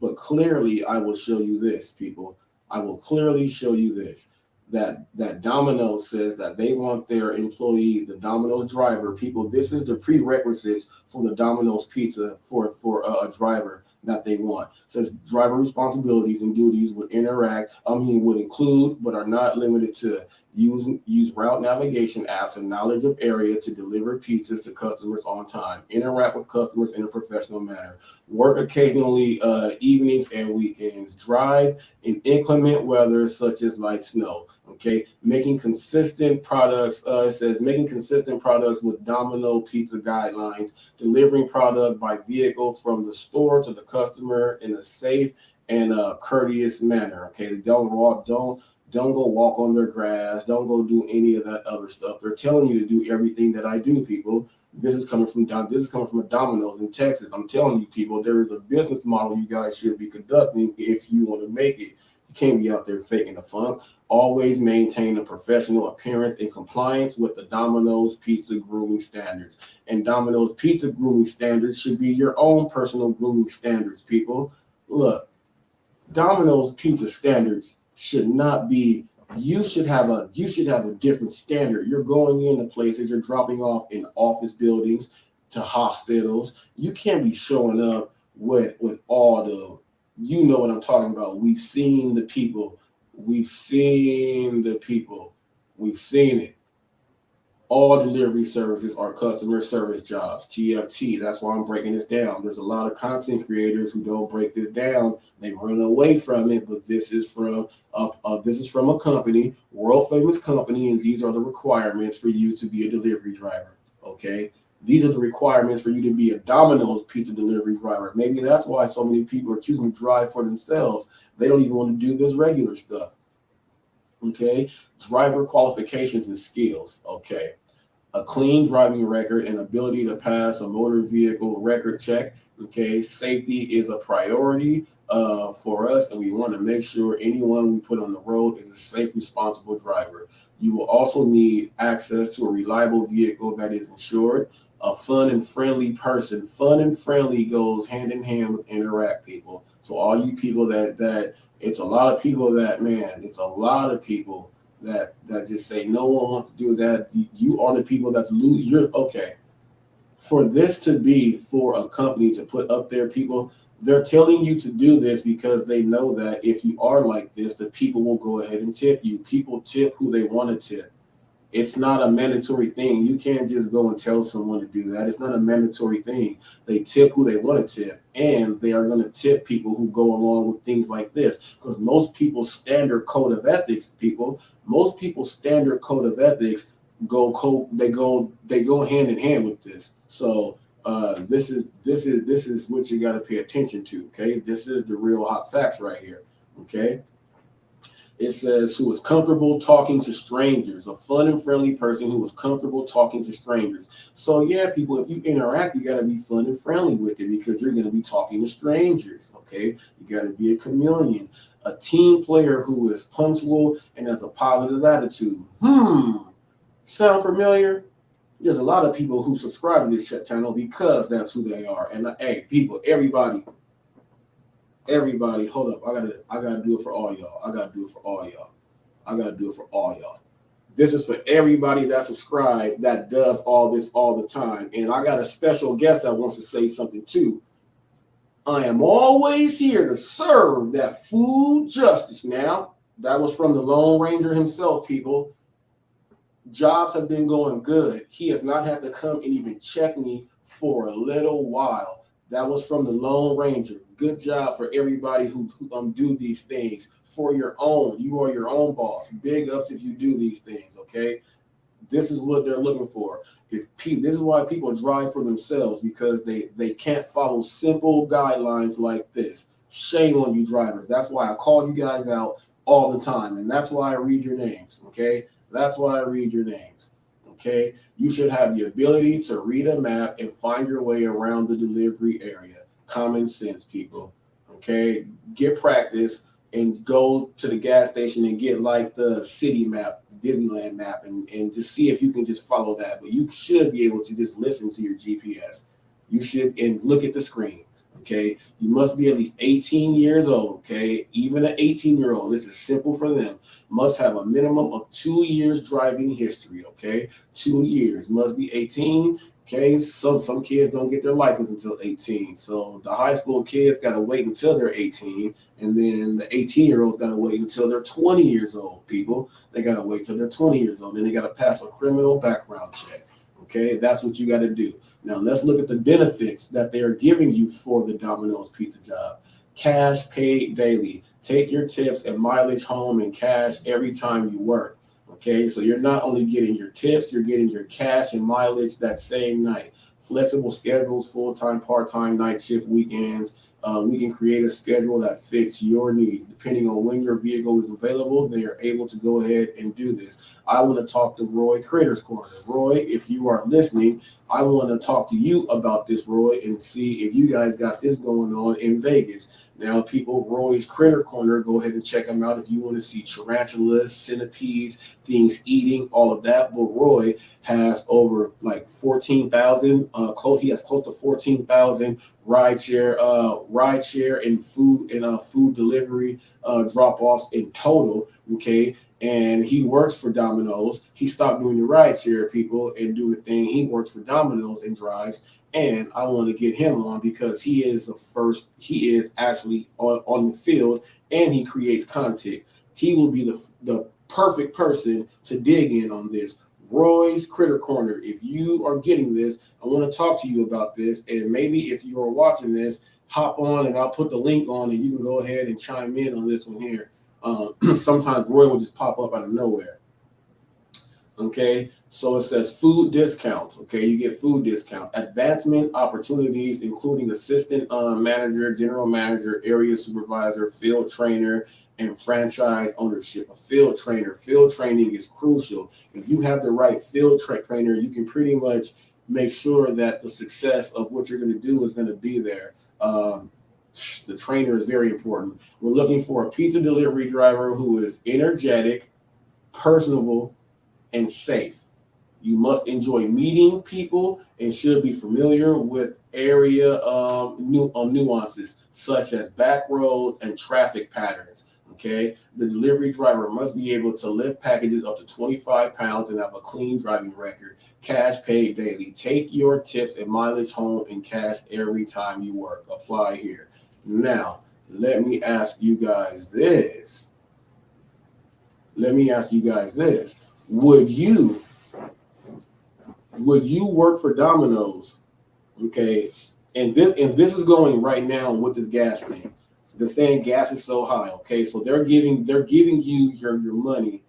But clearly I will show you this, people. I will clearly show you this. That Domino's says that they want their employees, the Domino's driver, people, this is the prerequisites for the Domino's pizza for a driver that they want. It says driver responsibilities and duties would include, but are not limited to use route navigation apps and knowledge of area to deliver pizzas to customers on time, interact with customers in a professional manner, work occasionally evenings and weekends, drive in inclement weather such as light snow. Okay, making consistent products. It says making consistent products with Domino pizza guidelines, delivering product by vehicle from the store to the customer in a safe and courteous manner. Okay, don't go walk on their grass. Don't go do any of that other stuff. They're telling you to do everything that I do, people. This is coming from a Domino's in Texas. I'm telling you, people, there is a business model you guys should be conducting if you want to make it. You can't be out there faking the funk. Always maintain a professional appearance in compliance with the Domino's Pizza grooming standards. And Domino's Pizza grooming standards should be your own personal grooming standards, people. Look, Domino's Pizza standards should not be you should have a different standard. You're going into places, you're dropping off in office buildings to hospitals. You can't be showing up with all the, you know what I'm talking about. We've seen the people. We've seen it. All delivery services are customer service jobs, TFT. That's why I'm breaking this down. There's a lot of content creators who don't break this down. They run away from it, but this is from a company, world famous company, and these are the requirements for you to be a delivery driver. Okay, these are the requirements for you to be a Domino's pizza delivery driver. Maybe that's why so many people are choosing to drive for themselves. They don't even want to do this regular stuff. Okay, driver qualifications and skills. Okay, a clean driving record and ability to pass a motor vehicle record check. Okay, safety is a priority for us, and we want to make sure anyone we put on the road is a safe, responsible driver. You will also need access to a reliable vehicle that is insured. A fun and friendly person. Fun and friendly goes hand in hand with interact people. So all you people that it's a lot of people that, man, it's a lot of people that just say no one wants to do that. You are the people that's lose. You're okay. For this to be for a company to put up their people, they're telling you to do this because they know that if you are like this, the people will go ahead and tip you. People tip who they want to tip. It's not a mandatory thing. You can't just go and tell someone to do that. It's not a mandatory thing. They tip who they want to tip, and they are going to tip people who go along with things like this. Because most people's standard code of ethics, go hand in hand with this. So this is what you got to pay attention to. Okay, this is the real hot facts right here. Okay. It says, who is comfortable talking to strangers, a fun and friendly person who is comfortable talking to strangers. So yeah, people, if you interact, you got to be fun and friendly with it because you're going to be talking to strangers. Okay, you got to be a chameleon, a team player who is punctual and has a positive attitude. Sound familiar? There's a lot of people who subscribe to this channel because that's who they are. And hey, people, everybody, hold up. I gotta do it for all y'all. This is for everybody that subscribed that does all this all the time. And I got a special guest that wants to say something too. I am always here to serve that food justice. Now, that was from the Lone Ranger himself, people. Jobs have been going good. He has not had to come and even check me for a little while. That was from the Lone Ranger. Good job for everybody who do these things for your own. You are your own boss. Big ups if you do these things, okay? This is what they're looking for. This is why people drive for themselves, because they can't follow simple guidelines like this. Shame on you drivers. That's why I call you guys out all the time, and that's why I read your names, okay? That's why I read your names. Okay, you should have the ability to read a map and find your way around the delivery area. Common sense, people. Okay, get practice and go to the gas station and get like the city map, the Disneyland map, and just see if you can just follow that. But you should be able to just listen to your GPS. You should, and look at the screen. Okay, you must be at least 18 years old. Okay, even an 18-year-old, this is simple for them, must have a minimum of 2 years driving history. Okay, 2 years, must be 18. Okay, some kids don't get their license until 18. So the high school kids got to wait until they're 18, and then the 18-year-olds got to wait until they're 20 years old. People, they got to wait till they're 20 years old, and they got to pass a criminal background check. Okay, that's what you got to do. Now, let's look at the benefits that they are giving you for the Domino's pizza job. Cash paid daily. Take your tips and mileage home in cash every time you work. Okay, so you're not only getting your tips, you're getting your cash and mileage that same night. Flexible schedules, full-time, part-time, night shift, weekends. We can create a schedule that fits your needs. Depending on when your vehicle is available, they are able to go ahead and do this. I want to talk to Roy, Critters Corner. Roy, if you are listening, I want to talk to you about this, Roy, and see if you guys got this going on in Vegas. Now, people, Roy's Critter Corner, go ahead and check him out if you want to see tarantulas, centipedes, things eating, all of that. But Roy has over like 14,000, he has close to 14,000 rideshare and food delivery drop-offs in total. Okay. and he works for Domino's. He stopped doing the rideshare people and doing the thing. He works for Domino's and drives. And I want to get him on because he is he is actually on the field and he creates content. He will be the perfect person to dig in on this. Roy's Critter Corner. If you are getting this, I want to talk to you about this. And maybe if you are watching this, hop on and I'll put the link on and you can go ahead and chime in on this one here. Sometimes Roy will just pop up out of nowhere. Okay, so it says food discounts. Okay, you get food discount, advancement opportunities, including assistant manager, general manager, area supervisor, field trainer, and franchise ownership. A field trainer. Field training is crucial. If you have the right field trainer, you can pretty much make sure that the success of what you're going to do is going to be there. The trainer is very important. We're looking for a pizza delivery driver who is energetic, personable, and safe. You must enjoy meeting people and should be familiar with area nuances such as back roads and traffic patterns. Okay, the delivery driver must be able to lift packages up to 25 pounds and have a clean driving record. Cash paid daily. Take your tips and mileage home in cash every time you work. Apply here. Now, let me ask you guys this. Would you work for Domino's? Okay, and this is going right now with this gas thing. They're saying gas is so high. Okay, so they're giving you your money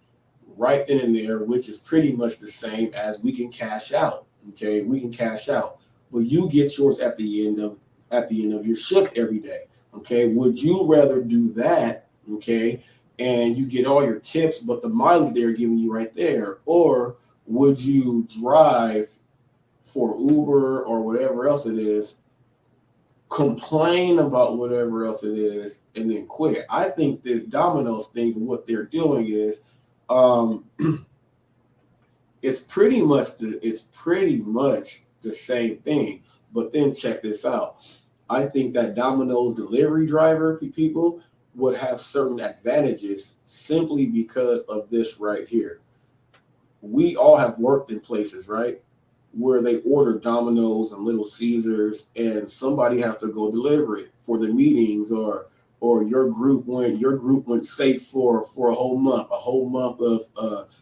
right then and there, which is pretty much the same as we can cash out. Okay, we can cash out, but you get yours at the end of your shift every day. Okay, would you rather do that? Okay, and you get all your tips, but the mileage they're giving you right there, or would you drive for Uber or whatever else it is, complain about whatever else it is, and then quit? I think this Domino's thing, what they're doing is, it's pretty much the same thing. But then check this out. I think that Domino's delivery driver people would have certain advantages simply because of this right here. We all have worked in places, right, where they order Domino's and Little Caesars, and somebody has to go deliver it for the meetings, or your group went safe for a whole month of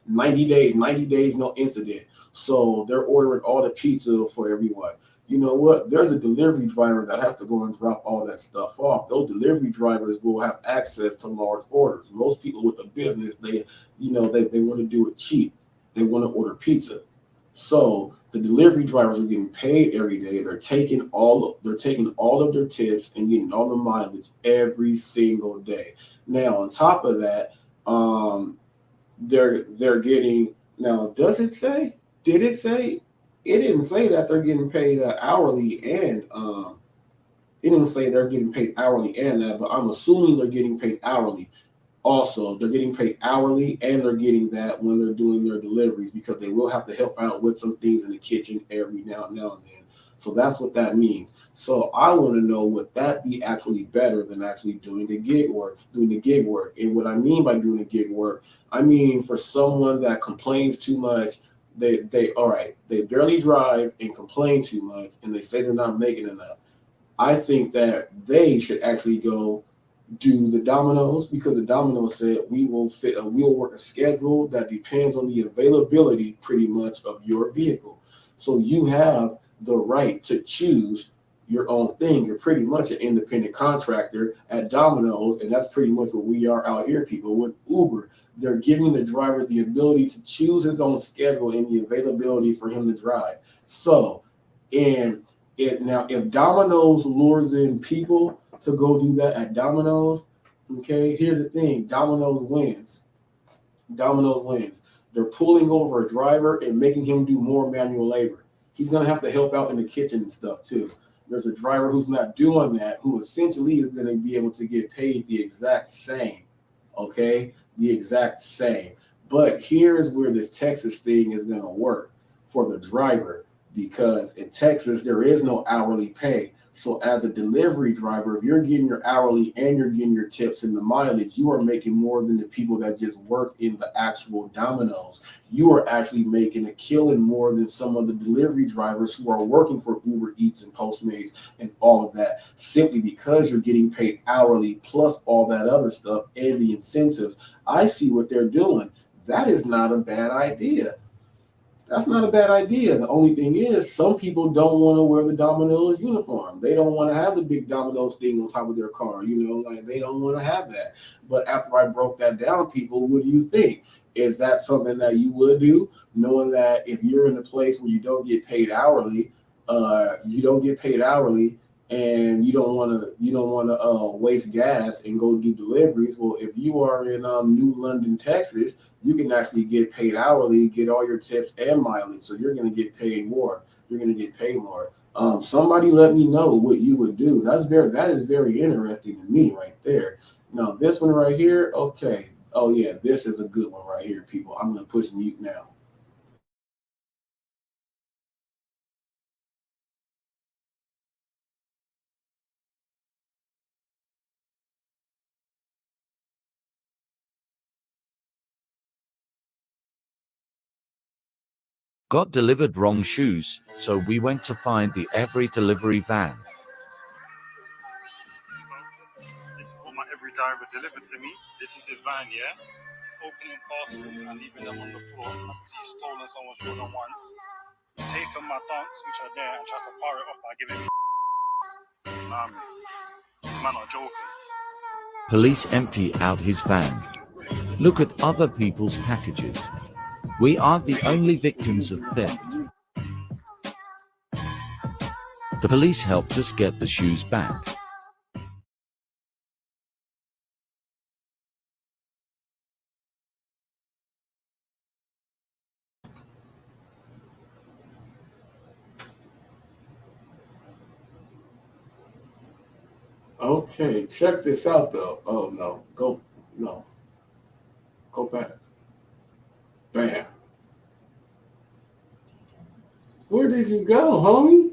90 days, no incident. So they're ordering all the pizza for everyone. You know what? There's a delivery driver that has to go and drop all that stuff off. Those delivery drivers will have access to large orders. Most people with a business, they want to do it cheap. They want to order pizza. So the delivery drivers are getting paid every day. They're taking all of their tips and getting all the mileage every single day. Now, on top of that, they're getting, now, does it say? Did it say? It didn't say that they're getting paid hourly, and it didn't say they're getting paid hourly and that, but I'm assuming they're getting paid hourly. Also, they're getting paid hourly, and they're getting that when they're doing their deliveries, because they will have to help out with some things in the kitchen every now and then. So that's what that means. So I want to know, would that be actually better than actually doing the gig work? And what I mean by doing the gig work, I mean for someone that complains too much. They barely drive and complain too much, and they say they're not making enough. I think that they should actually go do the Domino's, because the Domino's said we'll work a schedule that depends on the availability pretty much of your vehicle. So you have the right to choose your own thing. You're pretty much an independent contractor at Domino's, and that's pretty much what we are out here, people. With Uber, they're giving the driver the ability to choose his own schedule and the availability for him to drive. So, if Domino's lures in people to go do that at Domino's, okay, here's the thing: Domino's wins. They're pulling over a driver and making him do more manual labor. He's gonna have to help out in the kitchen and stuff too. There's a driver who's not doing that, who essentially is going to be able to get paid the exact same. Okay, the exact same. But here's where this Texas thing is going to work for the driver, because in Texas there is no hourly pay. So as a delivery driver, if you're getting your hourly and you're getting your tips and the mileage, you are making more than the people that just work in the actual Domino's. You are actually making a killing more than some of the delivery drivers who are working for Uber Eats and Postmates and all of that, simply because you're getting paid hourly plus all that other stuff and the incentives. I see what they're doing. That is not a bad idea. That's not a bad idea. The only thing is, some people don't want to wear the Domino's uniform. They don't want to have the big Domino's thing on top of their car. You know, like they don't want to have that. But after I broke that down, people, what do you think? Is that something that you would do, knowing that if you're in a place where you don't get paid hourly, and you don't want to waste gas and go do deliveries? Well, if you are in New London, Texas, you can actually get paid hourly, get all your tips and mileage. So you're going to get paid more. You're going to get paid more. Somebody let me know what you would do. That is very interesting to me right there. Now, this one right here, okay. Oh, yeah, this is a good one right here, people. I'm going to push mute now. Got delivered wrong shoes, so we went to find the every delivery van. This is what my every driver delivered to me. This is his van, yeah? Opening parcels and leaving them on the floor. He's stolen someone's more than once. He's taken my dunks, which are there, and tried to power it off by giving me. These men are jokers. Police empty out his van. Look at other people's packages. We aren't the only victims of theft. The police helped us get the shoes back. Okay, check this out though. Oh no, go back. Bam. Where did you go, homie?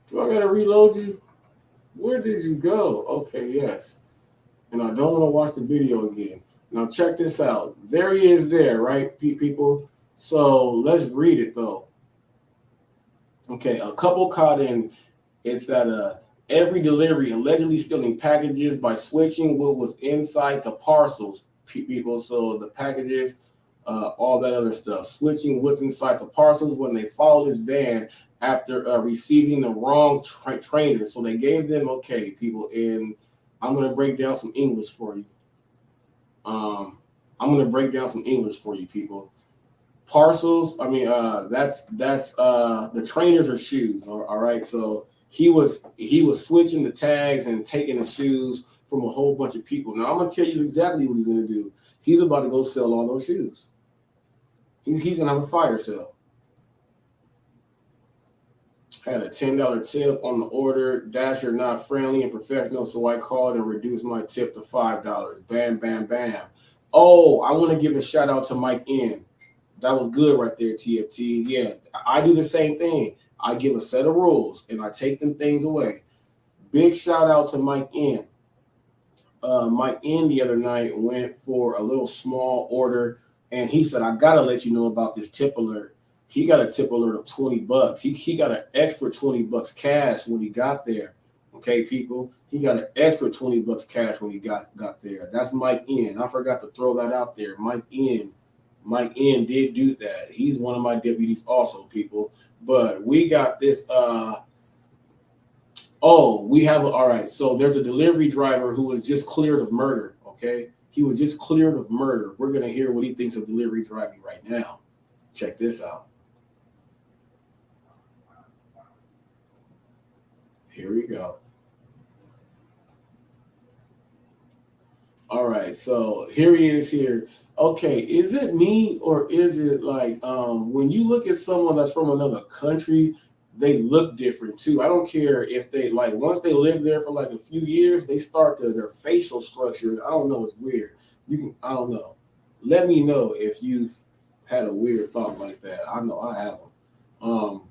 Do I gotta reload you? Where did you go? Okay, yes. And I don't want to watch the video again. Now check this out. There he is there, right, people? So let's read it though. Okay, a couple caught in. It's that every delivery allegedly stealing packages by switching what was inside the parcels, people. So the packages, all that other stuff, switching what's inside the parcels when they followed his van after receiving the wrong trainer. So they gave them, okay, people, and I'm going to break down some English for you. People. Parcels, I mean, that's the trainers are shoes, all right? So he was switching the tags and taking the shoes from a whole bunch of people. Now I'm gonna tell you exactly what he's gonna do. He's about to go sell all those shoes. He's gonna have a fire sale. Had a $10 tip on the order. Dasher not friendly and professional, so I called and reduced my tip to $5. Bam, bam, bam. Oh, I want to give a shout out to Mike N. That was good right there, TFT. Yeah, I do the same thing. I give a set of rules and I take them things away. Big shout out to Mike N. Mike N the other night went for a little small order and he said, I gotta let you know about this tip alert. He got a tip alert of $20. He got an extra $20 cash when he got there. Okay, people. He got an extra $20 cash when he got there. That's Mike N. I forgot to throw that out there. Mike N did do that. He's one of my deputies also, people. But we got this. All right. So there's a delivery driver who was just cleared of murder. Okay. He was just cleared of murder. We're going to hear what he thinks of delivery driving right now. Check this out. Here we go. All right, so here he is here. Okay, is it me or is it like when you look at someone that's from another country, they look different too. I don't care if they like once they live there for like a few years, they start their facial structure. I don't know, it's weird. I don't know. Let me know if you've had a weird thought like that. I know I have them.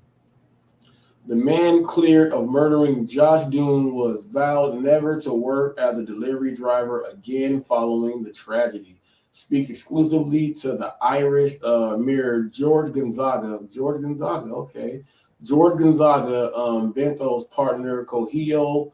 The man cleared of murdering Josh Doom was vowed never to work as a delivery driver again following the tragedy. Speaks exclusively to the Irish Mirror. George Gonzaga, okay. George Gonzaga, Bento's partner, Kohio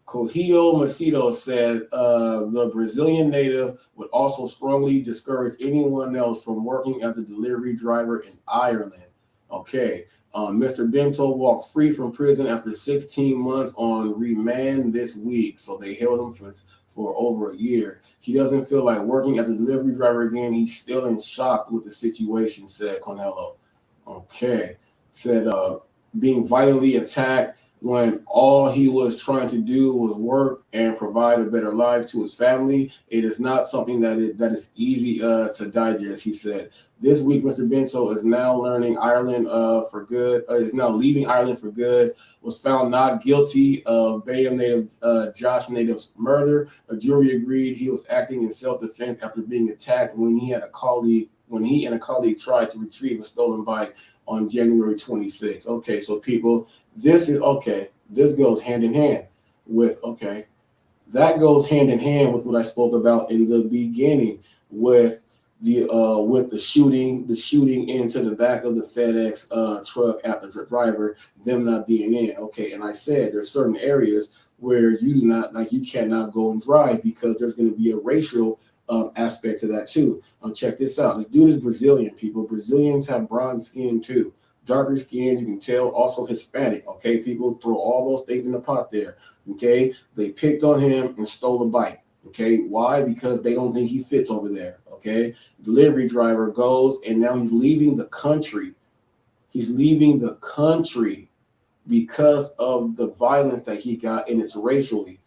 Macedo said the Brazilian native would also strongly discourage anyone else from working as a delivery driver in Ireland. Okay. Mr. Bento walked free from prison after 16 months on remand this week. So they held him for over a year. He doesn't feel like working as a delivery driver again. He's still in shock with the situation, said Cornello. Okay. Said being violently attacked when all he was trying to do was work and provide a better life to his family. It is not something that is easy to digest, he said. This week, Mr. Bento is now learning Ireland for good, is now leaving Ireland for good, was found not guilty of Bayham native Josh Native's murder. A jury agreed he was acting in self-defense after being attacked when he and a colleague tried to retrieve a stolen bike on January 26th. Okay, so people, this goes hand in hand with, that goes hand in hand with what I spoke about in the beginning with the shooting into the back of the FedEx truck at the driver, them not being in. Okay, and I said there's certain areas where you cannot go and drive because there's going to be a racial aspect to that too. Check this out. This dude is Brazilian, people. Brazilians have bronze skin too. Darker skin, you can tell, also Hispanic. Okay, people, throw all those things in the pot there. Okay, they picked on him and stole a bike. Okay, why? Because they don't think he fits over there. Okay, delivery driver goes and now he's leaving the country. He's leaving the country because of the violence that he got, and it's racially.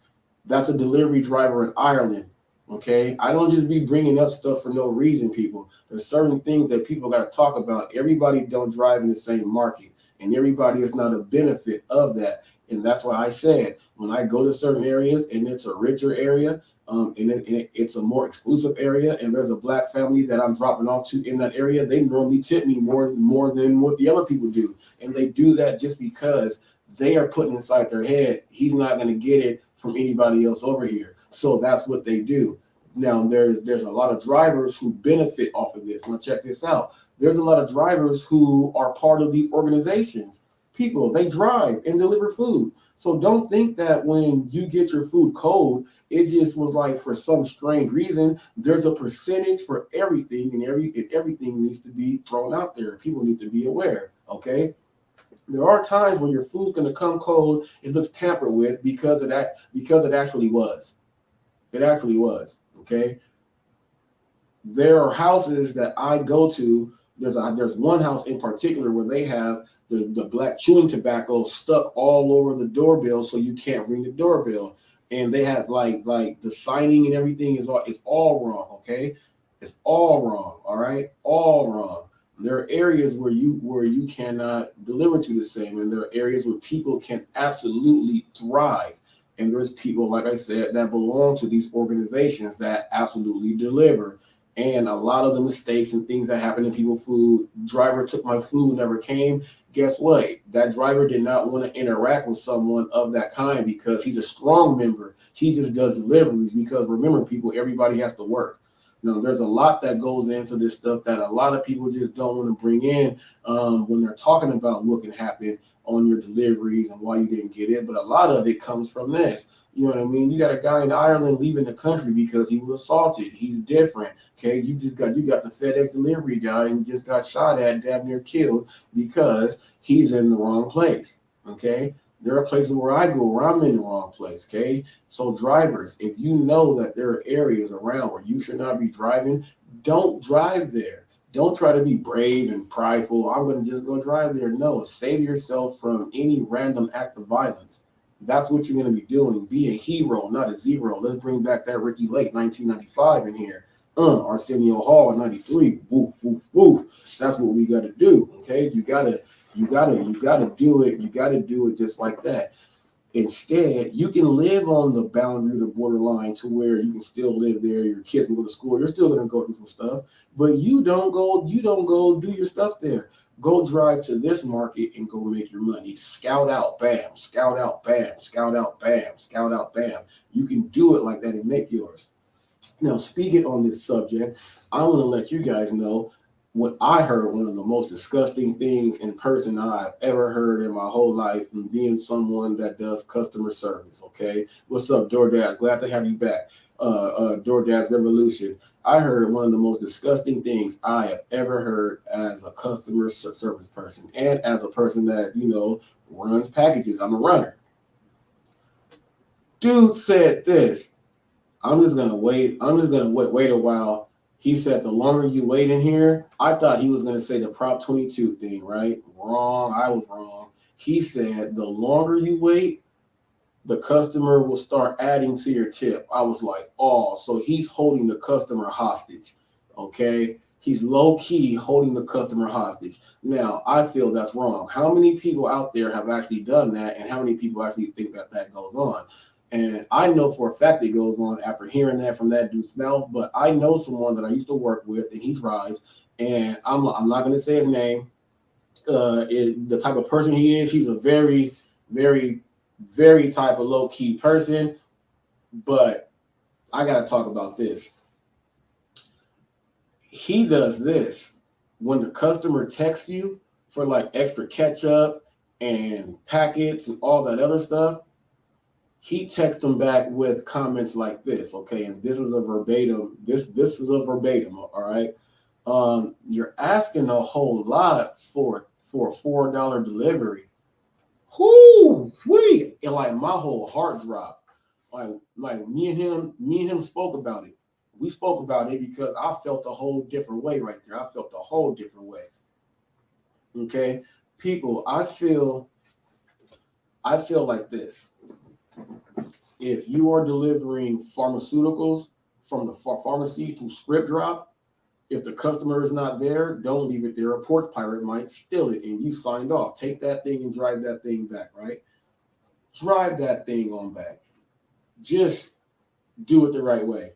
That's a delivery driver in Ireland. Okay, I don't just be bringing up stuff for no reason, people. There's certain things that people got to talk about. Everybody don't drive in the same market, and everybody is not a benefit of that. And that's why I said when I go to certain areas and it's a richer area, and it's a more exclusive area, and there's a black family that I'm dropping off to in that area, they normally tip me more than what the other people do, and they do that just because they are putting inside their head he's not going to get it from anybody else over here. So that's what they do. Now, there's a lot of drivers who benefit off of this. Now, check this out. There's a lot of drivers who are part of these organizations. People, they drive and deliver food. So don't think that when you get your food cold, it just was like for some strange reason. There's a percentage for everything, and everything needs to be thrown out there. People need to be aware, okay? There are times when your food's going to come cold, it looks tampered with because it actually was. It actually was, okay? There are houses that I go to. There's one house in particular where they have the black chewing tobacco stuck all over the doorbell so you can't ring the doorbell. And they have like the signing and everything is all wrong, okay? It's all wrong, all right? All wrong. There are areas where you cannot deliver to the same, and there are areas where people can absolutely thrive. And there's people, like I said, that belong to these organizations that absolutely deliver. And a lot of the mistakes and things that happen in people's food, driver took my food, never came. Guess what? That driver did not want to interact with someone of that kind because he's a strong member. He just does deliveries because remember, people, everybody has to work. Now, there's a lot that goes into this stuff that a lot of people just don't want to bring in when they're talking about what can happen on your deliveries and why you didn't get it. But a lot of it comes from this. You know what I mean? You got a guy in Ireland leaving the country because he was assaulted. He's different. Okay, you got the FedEx delivery guy who just got shot at, damn near killed because he's in the wrong place. Okay, there are places where I go where I'm in the wrong place. Okay, so drivers, if you know that there are areas around where you should not be driving, don't drive there. Don't try to be brave and prideful. I'm going to just go drive there. No, save yourself from any random act of violence. That's what you're going to be doing. Be a hero, not a zero. Let's bring back that Ricky Lake 1995 in here. Arsenio Hall 93. Woof, woof, woof. That's what we got to do. Okay, you gotta do it. You gotta do it just like that. Instead, you can live on the boundary, the borderline, to where you can still live there. Your kids can go to school. You're still going to go through some stuff, but you don't go do your stuff there. Go drive to this market and go make your money. Scout out, bam, scout out, bam, scout out, bam, scout out, bam. You can do it like that and make yours. Now, speaking on this subject, I want to let you guys know what I heard, one of the most disgusting things in person I've ever heard in my whole life from being someone that does customer service, okay? What's up, DoorDash? Glad to have you back. DoorDash Revolution. I heard one of the most disgusting things I have ever heard as a customer service person and as a person that, runs packages. I'm a runner. Dude said this. I'm just gonna wait a while. He said the longer you wait in here, I thought he was gonna say the Prop 22 thing, right? Wrong, I was wrong. He said the longer you wait, the customer will start adding to your tip. I was like, oh, so he's holding the customer hostage, okay? He's low-key holding the customer hostage. Now, I feel that's wrong. How many people out there have actually done that, and how many people actually think that goes on? And I know for a fact it goes on after hearing that from that dude's mouth, but I know someone that I used to work with, and he drives, and I'm not going to say his name. The type of person he is, he's a very, very, very type of low-key person, but I got to talk about this. He does this when the customer texts you for like extra ketchup and packets and all that other stuff. He texts them back with comments like this, okay? And this is a verbatim. This is a verbatim, all right? You're asking a whole lot for a $4 delivery. Whoo, wee! And like my whole heart dropped. Like me and him spoke about it. We spoke about it because I felt a whole different way right there. I felt a whole different way. Okay, people, I feel like this. If you are delivering pharmaceuticals from the pharmacy to script drop, if the customer is not there, don't leave it there. A porch pirate might steal it and you signed off. Take that thing and drive that thing back, right? Drive that thing on back. Just do it the right way.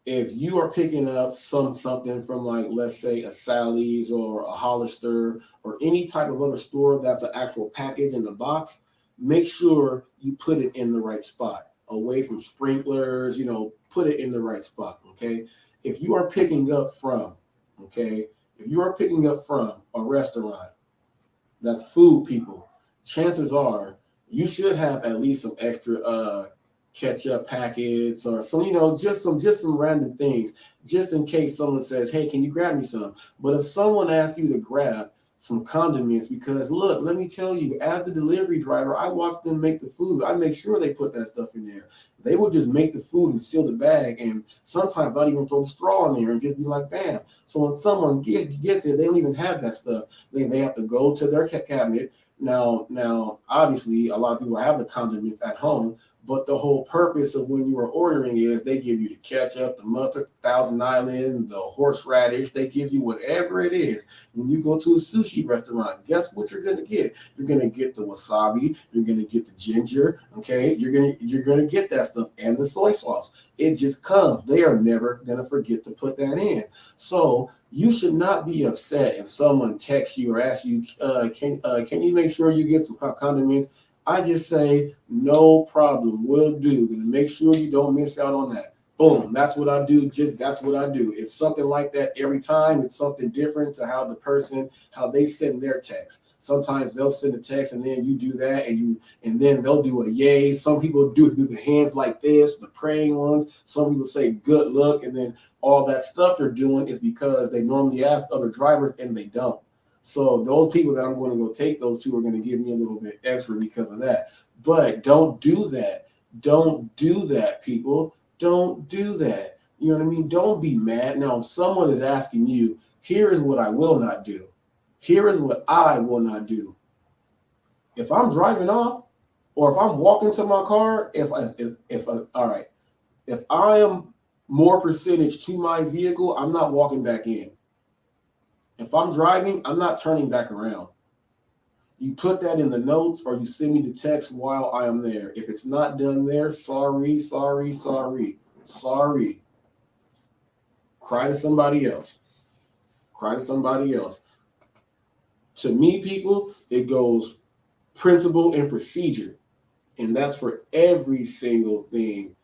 If you are picking up something from, like, let's say a Sally's or a Hollister or any type of other store that's an actual package in the box, make sure you put it in the right spot, away from sprinklers, put it in the right spot, okay? If you are picking up from a restaurant that's food, people, chances are you should have at least some extra ketchup packets or some, just some random things, just in case someone says, hey, can you grab me some? But if someone asks you to grab some condiments, because look, let me tell you, as the delivery driver, I watch them make the food. I make sure they put that stuff in there. They will just make the food and seal the bag, and sometimes not even throw the straw in there and just be like, bam. So when someone gets it, they don't even have that stuff. They have to go to their cabinet. Now, obviously, a lot of people have the condiments at home, but the whole purpose of when you are ordering is they give you the ketchup, the mustard, Thousand Island, the horseradish. They give you whatever it is. When you go to a sushi restaurant, guess what you're gonna get? You're gonna get the wasabi. You're gonna get the ginger. Okay, you're gonna get that stuff and the soy sauce. It just comes. They are never gonna forget to put that in. So you should not be upset if someone texts you or asks you, can you make sure you get some condiments? I just say, no problem, will do. And make sure you don't miss out on that. Boom, that's what I do. That's what I do. It's something like that every time. It's something different to how they send their text. Sometimes they'll send a text and then you do that and then they'll do a yay. Some people do the hands like this, the praying ones. Some people say good luck, and then all that stuff they're doing is because they normally ask other drivers and they don't. So those people that I'm going to go take those to are going to give me a little bit extra because of that. But don't do that. Don't do that, people. Don't do that. You know what I mean? Don't be mad. Now, if someone is asking you, here is what I will not do. Here is what I will not do. If I'm driving off or if I'm walking to my car, if I am more percentage to my vehicle, I'm not walking back in. If I'm driving, I'm not turning back around. You put that in the notes or you send me the text while I am there. If it's not done there, sorry. Cry to somebody else. To me, people, it goes principle and procedure. And that's for every single thing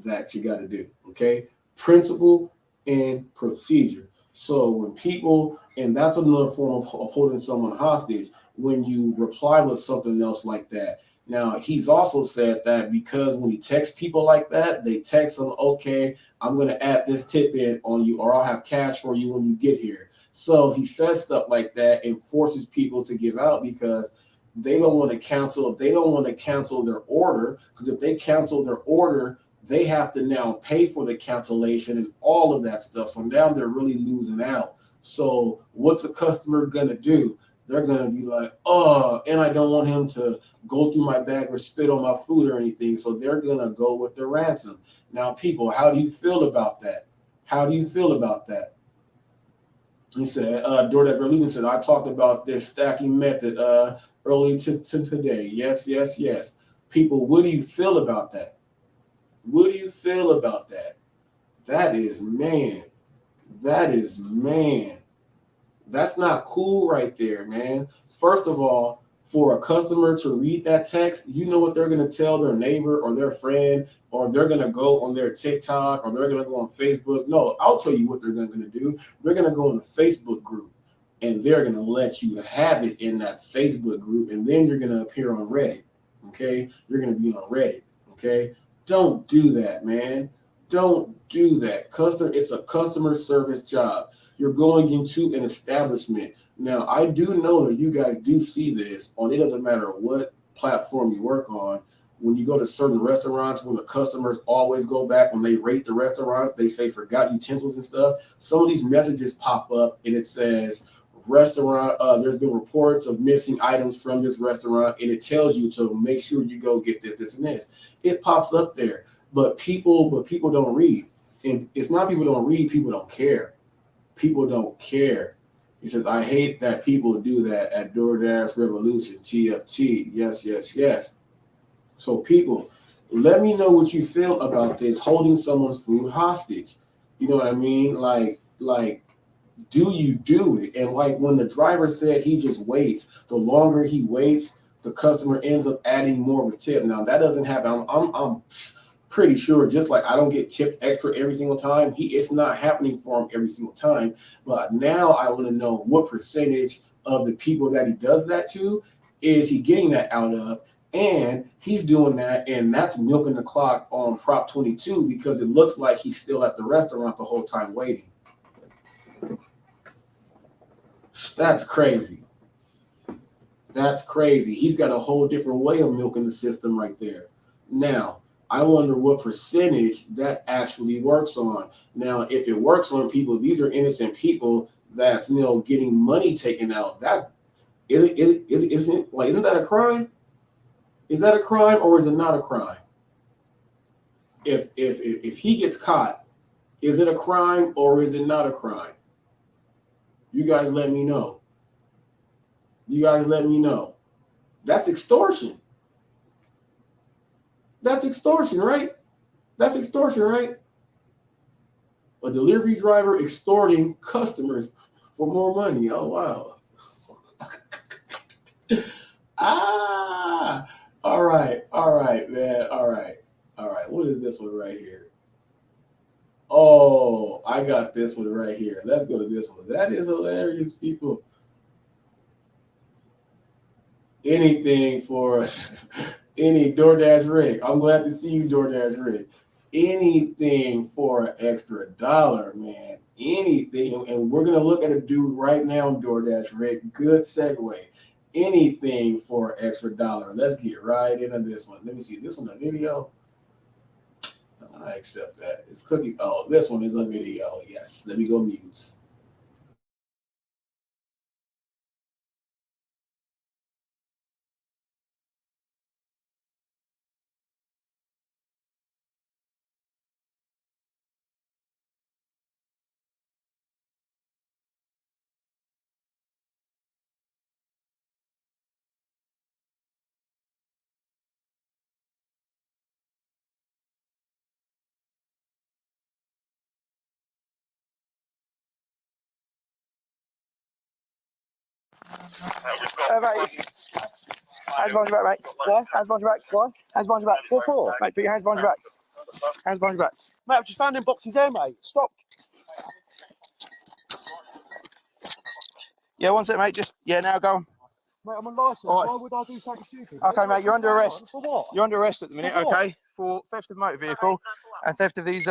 that you got to do. Okay. Principle and procedure. So when people, and that's another form of holding someone hostage, when you reply with something else like that. Now, he's also said that because when he texts people like that, they text him, okay, I'm going to add this tip in on you, or I'll have cash for you when you get here. So he says stuff like that and forces people to give out because they don't want to cancel. They don't want to cancel their order, because if they cancel their order, they have to now pay for the cancellation and all of that stuff. So now they're really losing out. So what's a customer gonna do? They're gonna be like, oh, and I don't want him to go through my bag or spit on my food or anything. So they're gonna go with the ransom. Now, people, how do you feel about that? How do you feel about that? He said, DoorDash Revolution said, I talked about this stacking method early to today. Yes, yes, yes. People, what do you feel about that? What do you feel about that? That is man. That is man. That's not cool right there, man. First of all, for a customer to read that text, you know what they're going to tell their neighbor or their friend, or they're going to go on their TikTok, or they're going to go on Facebook. No, I'll tell you what they're going to do. They're going to go in the Facebook group, and they're going to let you have it in that Facebook group, and then you're going to appear on Reddit. Okay? You're going to be on Reddit. Okay? Don't do that, man. Don't do that. It's a customer service job. You're going into an establishment. Now, I do know that you guys do see this on, it doesn't matter what platform you work on. When you go to certain restaurants where the customers always go back when they rate the restaurants, they say forgot utensils and stuff. Some of these messages pop up and it says, restaurant, there's been reports of missing items from this restaurant, and it tells you to make sure you go get this and this. It pops up there, but people don't read. And it's not people don't read, people don't care. People don't care. He says, I hate that people do that at DoorDash Revolution, TFT. Yes, yes, yes. So people, let me know what you feel about this, holding someone's food hostage. You know what I mean? Like, do you do it? And like when the driver said he just waits, the longer he waits, the customer ends up adding more of a tip. Now that doesn't happen. I'm pretty sure, just like I don't get tipped extra every single time, it's not happening for him every single time. But now I want to know what percentage of the people that he does that to is he getting that out of, and he's doing that, and that's milking the clock on Prop 22 because it looks like he's still at the restaurant the whole time waiting. That's crazy. That's crazy. He's got a whole different way of milking the system right there. Now, I wonder what percentage that actually works on. Now, if it works on people, these are innocent people that's, getting money taken out. That isn't that a crime? Is that a crime or is it not a crime? If he gets caught, is it a crime or is it not a crime? You guys let me know. You guys let me know. That's extortion. That's extortion, right? That's extortion, right? A delivery driver extorting customers for more money. Oh, wow. All right, man. All right. What is this one right here? Oh, I got this one right here. Let's go to this one. That is hilarious, people. Anything for any DoorDash Rick. I'm glad to see you, DoorDash Rick. Anything for an extra $1, man. Anything. And we're going to look at a dude right now, DoorDash Rick. Good segue. Anything for an extra $1. Let's get right into this one. Let me see. This one's a video. I accept that. It's cookies. Oh, this one is a video. Yes. Let me go mute. Mate. Hands behind your back, mate. Why? Hands behind your back. Why? Hands behind your back. What for? Mate, put your hands behind your back. Hands behind your back. Mate, I've just found them boxes there, mate. Stop. Yeah, one sec, mate. Just, yeah, now go on. Mate, I'm on licence. Right. Why would I do something stupid? Okay, mate, you're under arrest. For what? You're under arrest at the minute, okay? For theft of motor vehicle and theft of these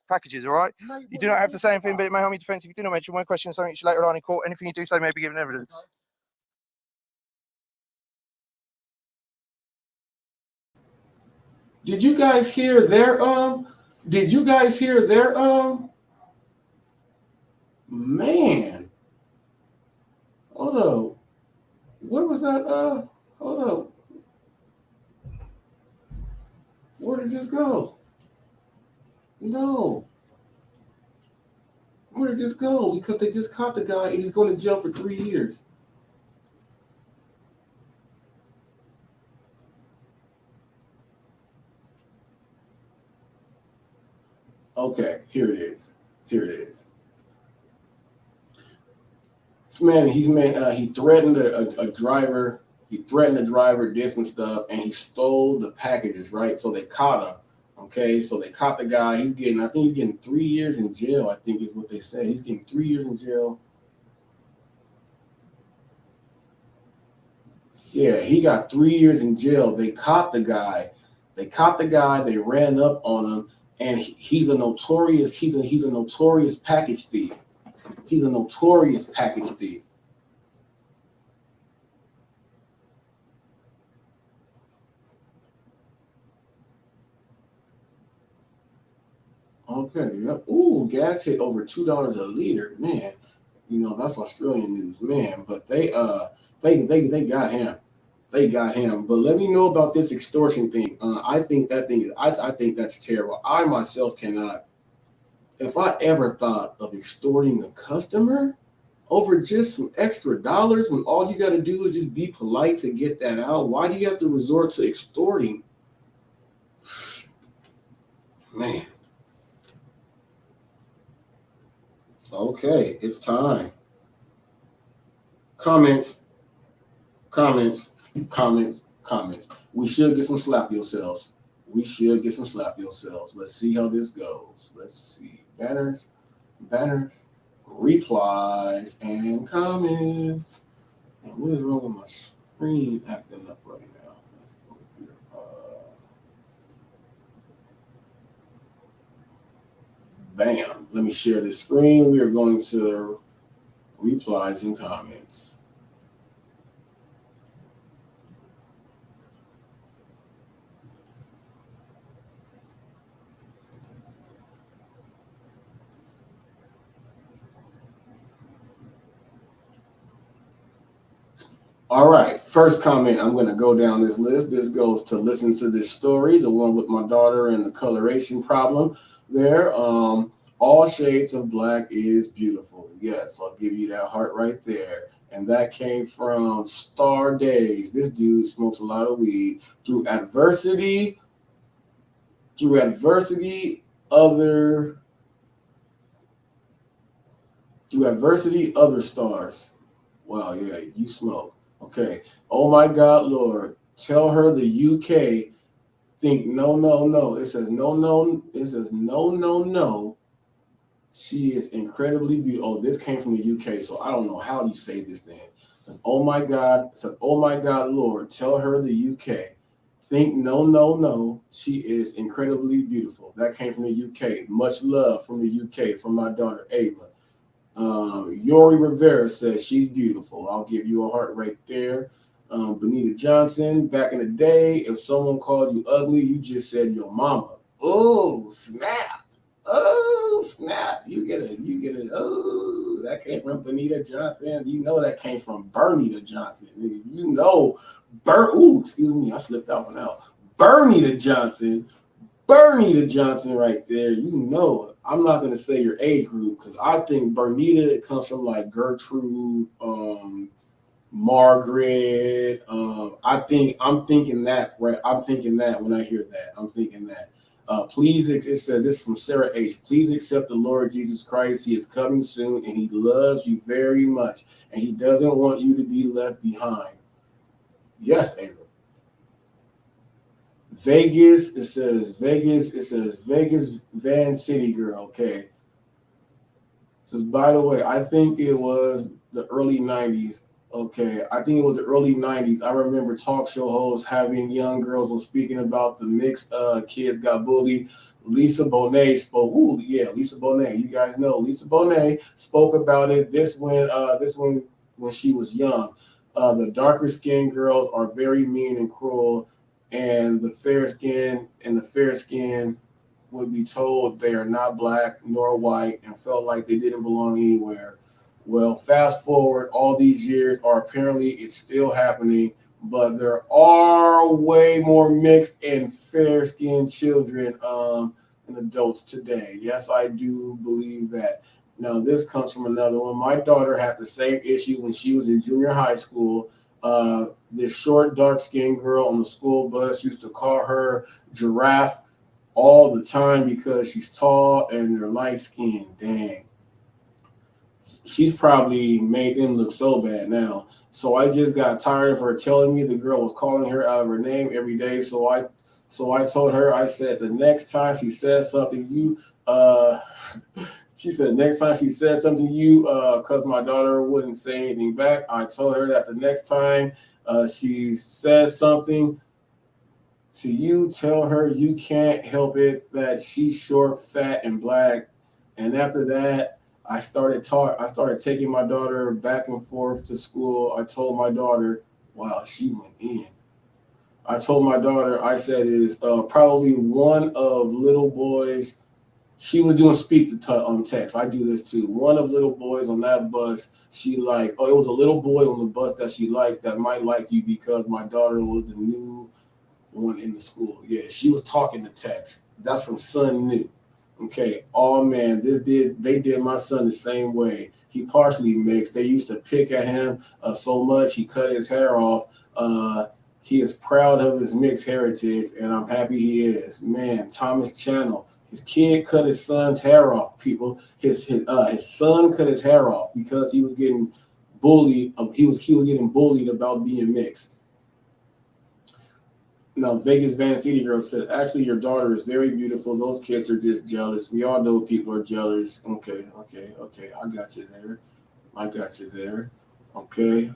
packages, all right? You do not have to say anything, but it may harm your defence if you do not mention one question or something which later on in court. Anything you do say may be given evidence. Did you guys hear their man? Hold up. What was that? Hold up. Where did this go? No. Where did this go? Because they just caught the guy and he's going to jail for 3 years. Okay, here it is. Here it is. This man, he threatened a driver. He threatened the driver, did some stuff, and he stole the packages, right? So they caught him. Okay, so they caught the guy. I think he's getting 3 years in jail, I think is what they said. He's getting 3 years in jail. Yeah, he got 3 years in jail. They caught the guy. They ran up on him, and he's a notorious package thief. He's a notorious package thief. Okay, yep. Ooh, gas hit over $2 a liter. Man, you know, that's Australian news, man. But they got him. They got him. But let me know about this extortion thing. I think that's terrible. I myself cannot. If I ever thought of extorting a customer over just some extra dollars when all you got to do is just be polite to get that out, why do you have to resort to extorting? Man. Okay, it's time. Comments. We should get some slap yourselves. Let's see how this goes. Let's see. Banners, replies, and comments. And what is wrong with my screen acting up right now? Let's go here. Bam. Let me share this screen. We are going to replies and comments. All right, first comment, I'm going to go down this list. This goes to listen to this story, the one with my daughter and the coloration problem there. All shades of black is beautiful. Yes, I'll give you that heart right there. And that came from Star Days. This dude smokes a lot of weed. Through adversity, other stars. Wow, yeah, you smoke. Okay. Oh my God, Lord, tell her the UK think no. It says no. She is incredibly beautiful. Oh, this came from the UK, so I don't know how you say this thing. It says, oh my God, Lord, tell her the UK think no. She is incredibly beautiful. That came from the UK. Much love from the UK, from my daughter Ava. Yori Rivera says she's beautiful. I'll give you a heart right there. Benita Johnson, back in the day, if someone called you ugly, you just said your mama. Oh, snap. You get it. Oh, that came from Benita Johnson. You know that came from Bernita Johnson. You know, excuse me, I slipped that one out. Bernita Johnson right there. You know it. I'm not gonna say your age group because I think Bernita comes from like Gertrude, Margaret. I'm thinking that right. I'm thinking that when I hear that. I'm thinking that. It said this from Sarah H. Please accept the Lord Jesus Christ. He is coming soon, and he loves you very much, and he doesn't want you to be left behind. Yes, Ava. Vegas. It says Vegas Van City girl. Okay. It says, by the way, I think it was the early 90s. Okay, I think it was the early 90s. I remember talk show hosts having young girls was speaking about the mixed kids got bullied. Lisa Bonet spoke. Ooh, yeah, Lisa Bonet. You guys know Lisa Bonet spoke about it. This when she was young. The darker skinned girls are very mean and cruel, and the fair skin would be told they are not black nor white and felt like they didn't belong anywhere. Well, fast forward all these years, or apparently it's still happening, but there are way more mixed and fair-skinned children and adults today. Yes, I do believe that. Now, this comes from another one. My daughter had the same issue when she was in junior high school. This short, dark-skinned girl on the school bus used to call her Giraffe all the time because she's tall and they're light-skinned. Dang. She's probably made them look so bad now. So I just got tired of her telling me the girl was calling her out of her name every day. So I told her, I said the next time she says something she said next time she says something to you, because my daughter wouldn't say anything back, I told her that the next time she says something to you, tell her you can't help it, that she's short, fat, and black. And after that, I started taking my daughter back and forth to school. I told my daughter, wow, she went in. I told my daughter, I said, is probably one of little boys. She was doing speak to text. I do this too. One of little boys on that bus, it was a little boy on the bus that she likes that might like you because my daughter was the new one in the school. Yeah, she was talking to text. That's from Son New. Okay. Oh man, they did my son the same way. He partially mixed. They used to pick at him so much he cut his hair off. He is proud of his mixed heritage, and I'm happy he is. Man, Thomas Channel. His kid cut his son's hair off. People, his son cut his hair off because he was getting bullied. He was getting bullied about being mixed. Now, Vegas Van City girl said, actually, your daughter is very beautiful. Those kids are just jealous. We all know people are jealous. Okay. I got you there. Okay.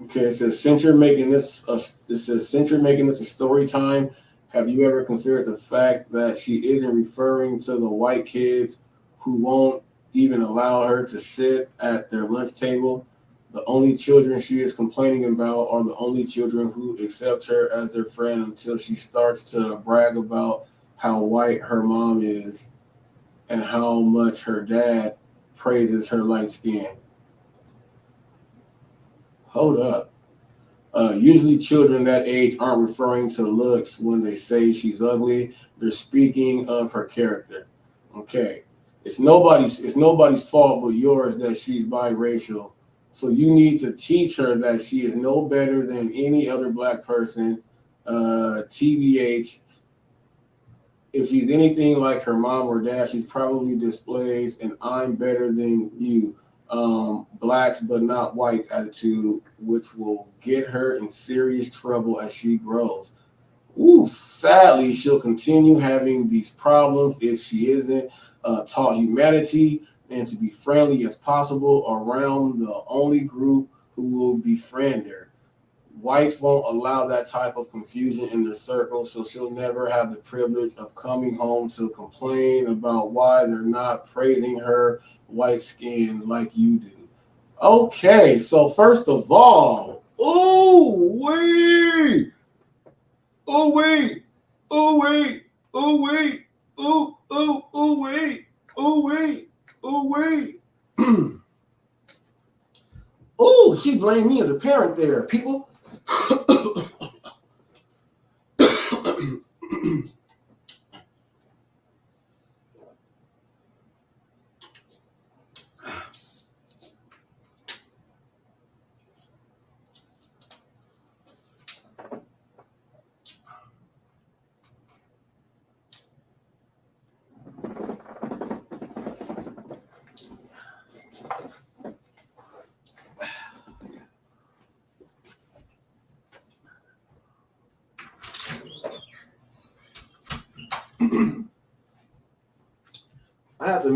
It says, since you're making this a story time, have you ever considered the fact that she isn't referring to the white kids who won't even allow her to sit at their lunch table? The only children she is complaining about are the only children who accept her as their friend until she starts to brag about how white her mom is and how much her dad praises her light skin. Hold up. Usually children that age aren't referring to looks when they say she's ugly. They're speaking of her character. Okay. It's nobody's fault but yours that she's biracial. So you need to teach her that she is no better than any other black person. TBH, if she's anything like her mom or dad, she's probably displays an I'm better than you, blacks but not whites attitude, which will get her in serious trouble as she grows. Ooh, sadly, she'll continue having these problems if she isn't taught humanity and to be friendly as possible around the only group who will befriend her. Whites won't allow that type of confusion in the circle, so she'll never have the privilege of coming home to complain about why they're not praising her white skin like you do. Okay, so first of all, oh wait, oh wait, oh wait, oh wait, oh wait, oh wait, oh wait. Oh, she blamed me as a parent there, people.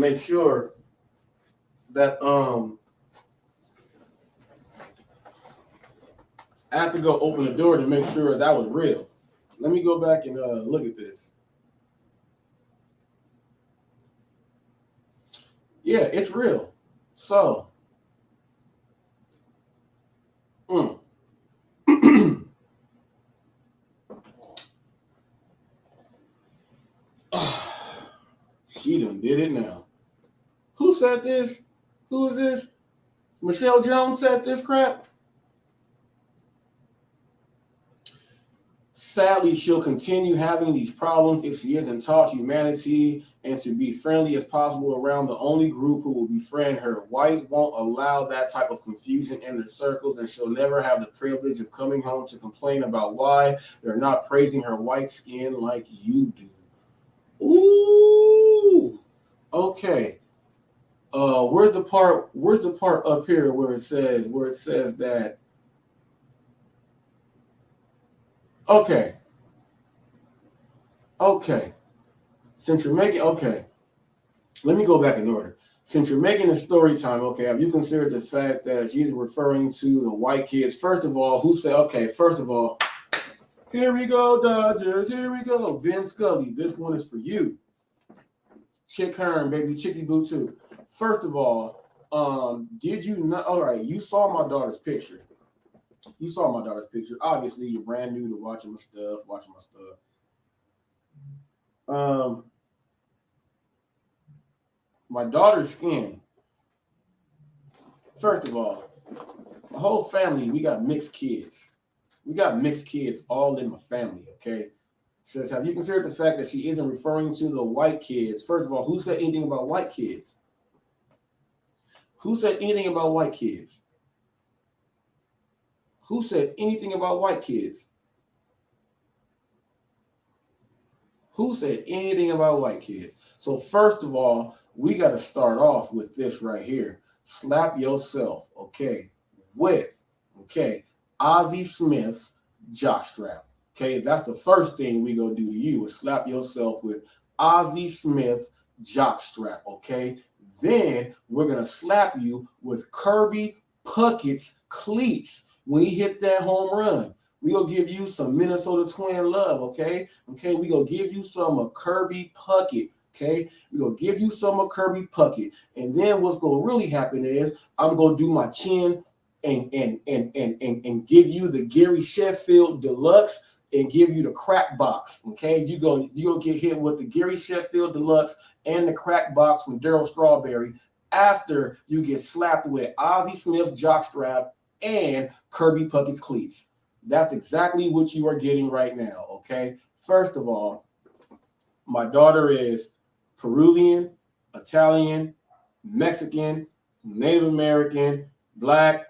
make sure that I have to go open the door to make sure that was real. Let me go back and look at this. Yeah, it's real. So, she done did it now. Who said this? Who is this? Michelle Jones said this crap? Sadly, she'll continue having these problems if she isn't taught humanity and to be friendly as possible around the only group who will befriend her. Whites won't allow that type of confusion in their circles, and she'll never have the privilege of coming home to complain about why they're not praising her white skin like you do. Ooh, okay. Where's the part up here where it says that? Okay. Since you're making, let me go back in order. Since you're making a story time, have you considered the fact that she's referring to the white kids? First of all, here we go, Dodgers, here we go. Vin Scully, this one is for you. Chick Hearn, baby, Chicky Boo too. First of all, did you not, all right, you saw my daughter's picture. Obviously, you're brand new to watching my stuff. My daughter's skin. First of all, the whole family, we got mixed kids. All in my family, okay? Says, have you considered the fact that she isn't referring to the white kids? First of all, who said anything about white kids? Who said anything about white kids? So first of all, we got to start off with this right here. Slap yourself, with Ozzie Smith's jockstrap. That's the first thing we go do to you is slap yourself with Ozzie Smith's jockstrap, Then we're going to slap you with Kirby Puckett's cleats when he hit that home run. We gonna give you some Minnesota Twin love, okay? We gonna give you some of Kirby Puckett, We gonna give you some of Kirby Puckett, and then what's gonna really happen is I'm gonna do my chin and give you the Gary Sheffield Deluxe and give you the crack box, You gonna get hit with the Gary Sheffield Deluxe and the crack box from Darryl Strawberry after you get slapped with Ozzie Smith's jockstrap and Kirby Puckett's cleats. That's exactly what you are getting right now, First of all, my daughter is Peruvian, Italian, Mexican, Native American, Black,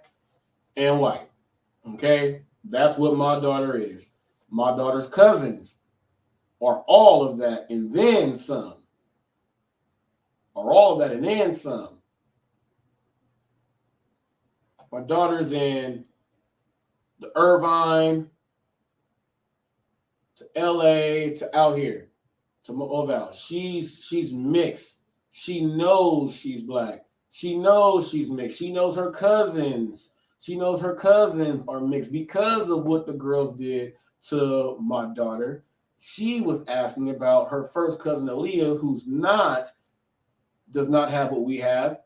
and white, That's what my daughter is. My daughter's cousins are all of that and then some. My daughter's in the Irvine, to LA, to out here, to Oval. She's mixed. She knows she's black. She knows she's mixed. She knows her cousins. Are mixed because of what the girls did to my daughter. She was asking about her first cousin Aaliyah, who's does not have what we have,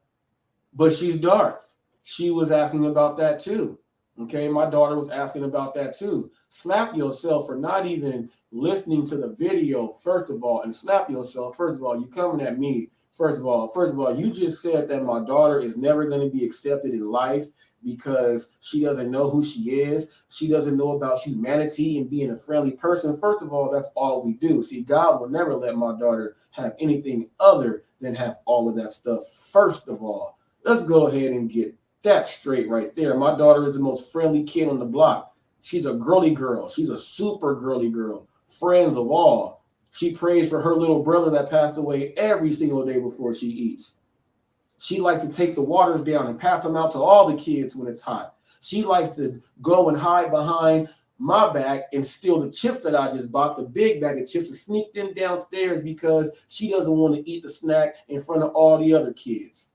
but she's dark. She was asking about that too. My daughter was asking about that too. Slap yourself for not even listening to the video, first of all, and slap yourself. First of all, you coming at me. First of all, you just said that my daughter is never going to be accepted in life because she doesn't know who she is. She doesn't know about humanity and being a friendly person. First of all, that's all we do. See, God will never let my daughter have anything other than have all of that stuff. First of all, let's go ahead and get that straight right there. My daughter is the most friendly kid on the block. She's a girly girl. She's a super girly girl. Friends of all. She prays for her little brother that passed away every single day before she eats. She likes to take the waters down and pass them out to all the kids when it's hot. She likes to go and hide behind my bag and steal the chips that I just bought, the big bag of chips, and sneak them downstairs because she doesn't want to eat the snack in front of all the other kids.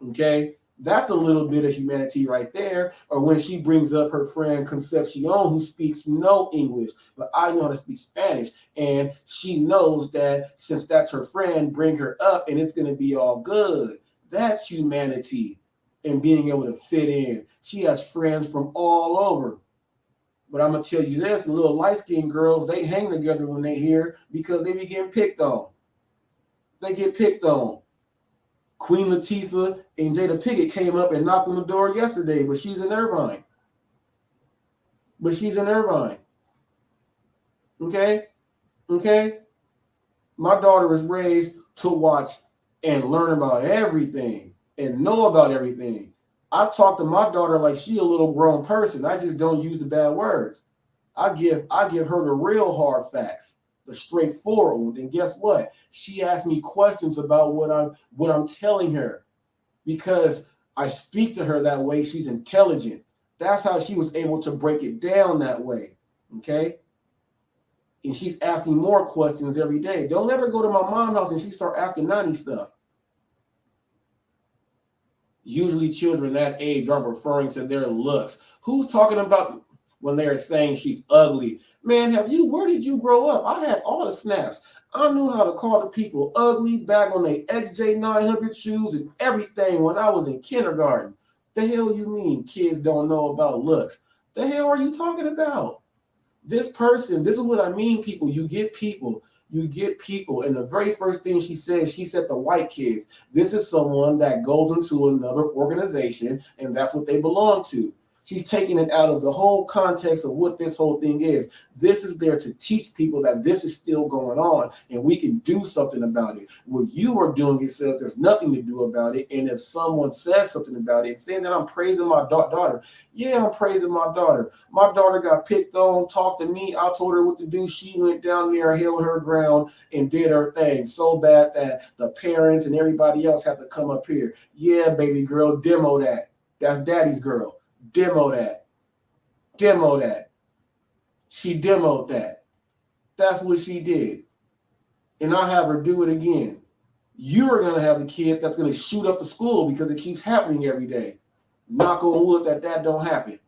Okay? That's a little bit of humanity right there. Or when she brings up her friend Concepcion, who speaks no English, but I know how to speak Spanish. And she knows that since that's her friend, bring her up and it's going to be all good. That's humanity and being able to fit in. She has friends from all over. But I'm going to tell you this, the little light-skinned girls, they hang together when they hear because they be getting picked on. They get picked on. Queen Latifah and Jada Pinkett came up and knocked on the door yesterday, but she's in Irvine. Okay? Okay? My daughter was raised to watch and learn about everything and know about everything. I talk to my daughter like she a little grown person. I just don't use the bad words. I give her the real hard facts, the straightforward one. And guess what? She asked me questions about what I'm telling her because I speak to her that way. She's intelligent. That's how she was able to break it down that way. Okay? And she's asking more questions every day. Don't let her go to my mom's house and she start asking nanny stuff. Usually children that age aren't referring to their looks. Who's talking about when they're saying she's ugly? Man, where did you grow up? I had all the snaps. I knew how to call the people ugly back on their XJ900 shoes and everything when I was in kindergarten. The hell you mean kids don't know about looks? The hell are you talking about? This is what I mean, people. You get people. And the very first thing she said the white kids. This is someone that goes into another organization, and that's what they belong to. She's taking it out of the whole context of what this whole thing is. This is there to teach people that this is still going on and we can do something about it. What you are doing, it says there's nothing to do about it. And if someone says something about it, saying that I'm praising my daughter, yeah, I'm praising my daughter. My daughter got picked on, talked to me. I told her what to do. She went down there, held her ground, and did her thing so bad that the parents and everybody else had to come up here. Yeah, baby girl, demo that. That's daddy's girl. Demo that. She demoed that. That's what she did. And I have her do it again. You are going to have the kid that's going to shoot up the school because it keeps happening every day. Knock on wood that don't happen.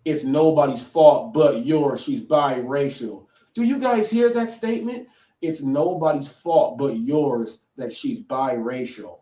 It's nobody's fault but yours. She's biracial. Do you guys hear that statement? It's nobody's fault but yours that she's biracial.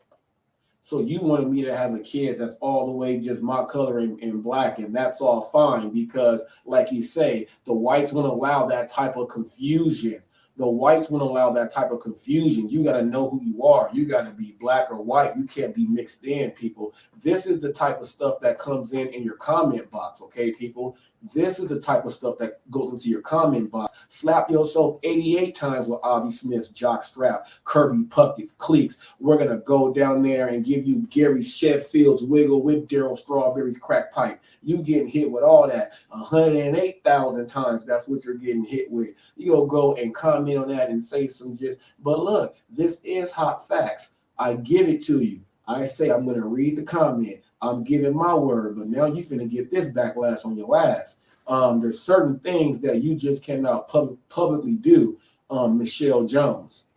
So you wanted me to have a kid that's all the way just my color and black, and that's all fine because, like you say, the whites won't allow that type of confusion. The whites won't allow that type of confusion. You got to know who you are. You got to be black or white. You can't be mixed in, people. This is the type of stuff that comes in your comment box, okay, people? This is the type of stuff that goes into your comment box. Slap yourself 88 times with Ozzie Smith's jockstrap, Kirby Puckett's cleats. We're going to go down there and give you Gary Sheffield's wiggle with Daryl Strawberry's crack pipe. You getting hit with all that 108,000 times. That's what you're getting hit with. You'll go and comment on that and say some just, but look, this is hot facts. I give it to you. I say I'm going to read the comment. I'm giving my word, but now you finna get this backlash on your ass. There's certain things that you just cannot publicly do, Michelle Jones.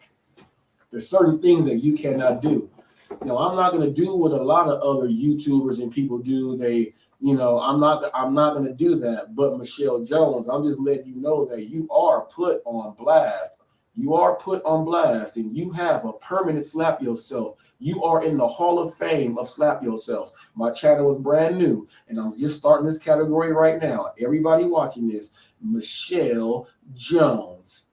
There's certain things that you cannot do. Now, I'm not gonna do what a lot of other YouTubers and people do. I'm not gonna do that. But Michelle Jones, I'm just letting you know that you are put on blast. You are put on blast, and you have a permanent slap yourself. You are in the Hall of Fame of slap yourselves. My channel is brand new, and I'm just starting this category right now. Everybody watching this, Michelle Jones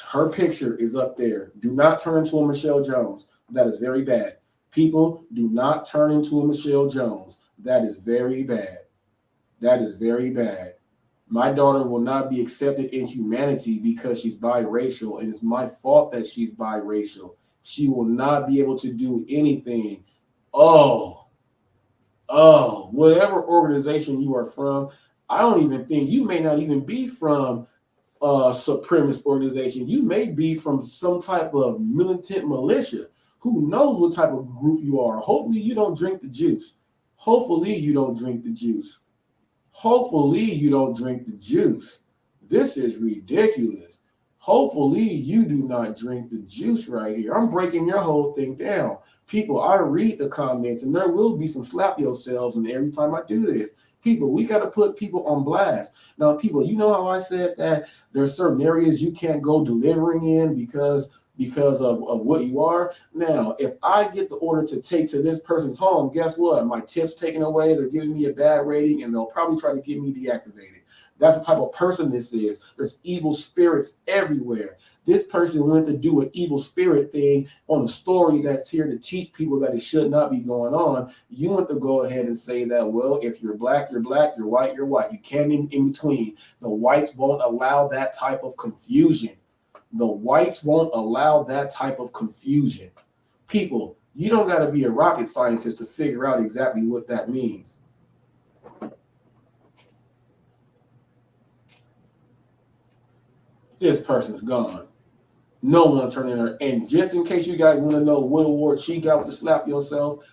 her picture is up there. Do not turn into a Michelle Jones. That is very bad. People, do not turn into a Michelle Jones. That is very bad. That is very bad. My daughter will not be accepted in humanity because she's biracial, and it's my fault that she's biracial. She will not be able to do anything. Whatever organization you are from, I don't even think you may not even be from a supremacist organization. You may be from some type of militant militia. Who knows what type of group you are? Hopefully you don't drink the juice. Hopefully you don't drink the juice. Hopefully you don't drink the juice. This is ridiculous. Hopefully you do not drink the juice right here. I'm breaking your whole thing down. People, I read the comments and there will be some slap yourselves and every time I do this. People, we got to put people on blast. Now, people, you know how I said that there's certain areas you can't go delivering in because of what you are. Now, if I get the order to take to this person's home, guess what? My tip's taken away. They're giving me a bad rating and they'll probably try to get me deactivated. That's the type of person this is. There's evil spirits everywhere. This person went to do an evil spirit thing on a story that's here to teach people that it should not be going on. You want to go ahead and say that, well, if you're black, you're black, you're white, you're white. You can't in between. The whites won't allow that type of confusion. The whites won't allow that type of confusion. People, you don't got to be a rocket scientist to figure out exactly what that means. This person's gone. No one turned in her. And just in case you guys want to know what award she got with the slap yourself,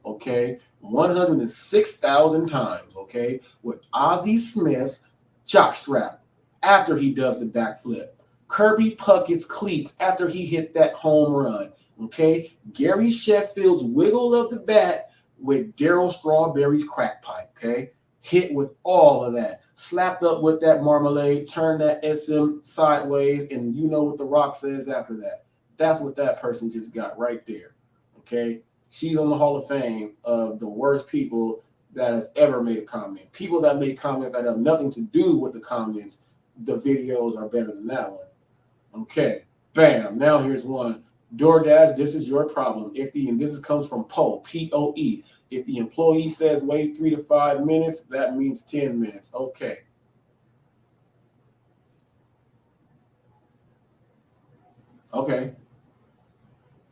okay? 106,000 times, okay? With Ozzie Smith's jockstrap after he does the backflip. Kirby Puckett's cleats after he hit that home run, okay? Gary Sheffield's wiggle of the bat with Darryl Strawberry's crack pipe, okay? Hit with all of that. Slapped up with that marmalade, turned that SM sideways, and you know what The Rock says after that. That's what that person just got right there, okay? She's on the Hall of Fame of the worst people that has ever made a comment. People that make comments that have nothing to do with the comments, the videos are better than that one. Okay, bam. Now here's one. DoorDash, this is your problem. And this comes from Poe, P-O-E. If the employee says wait 3 to 5 minutes, that means 10 minutes. Okay. Okay.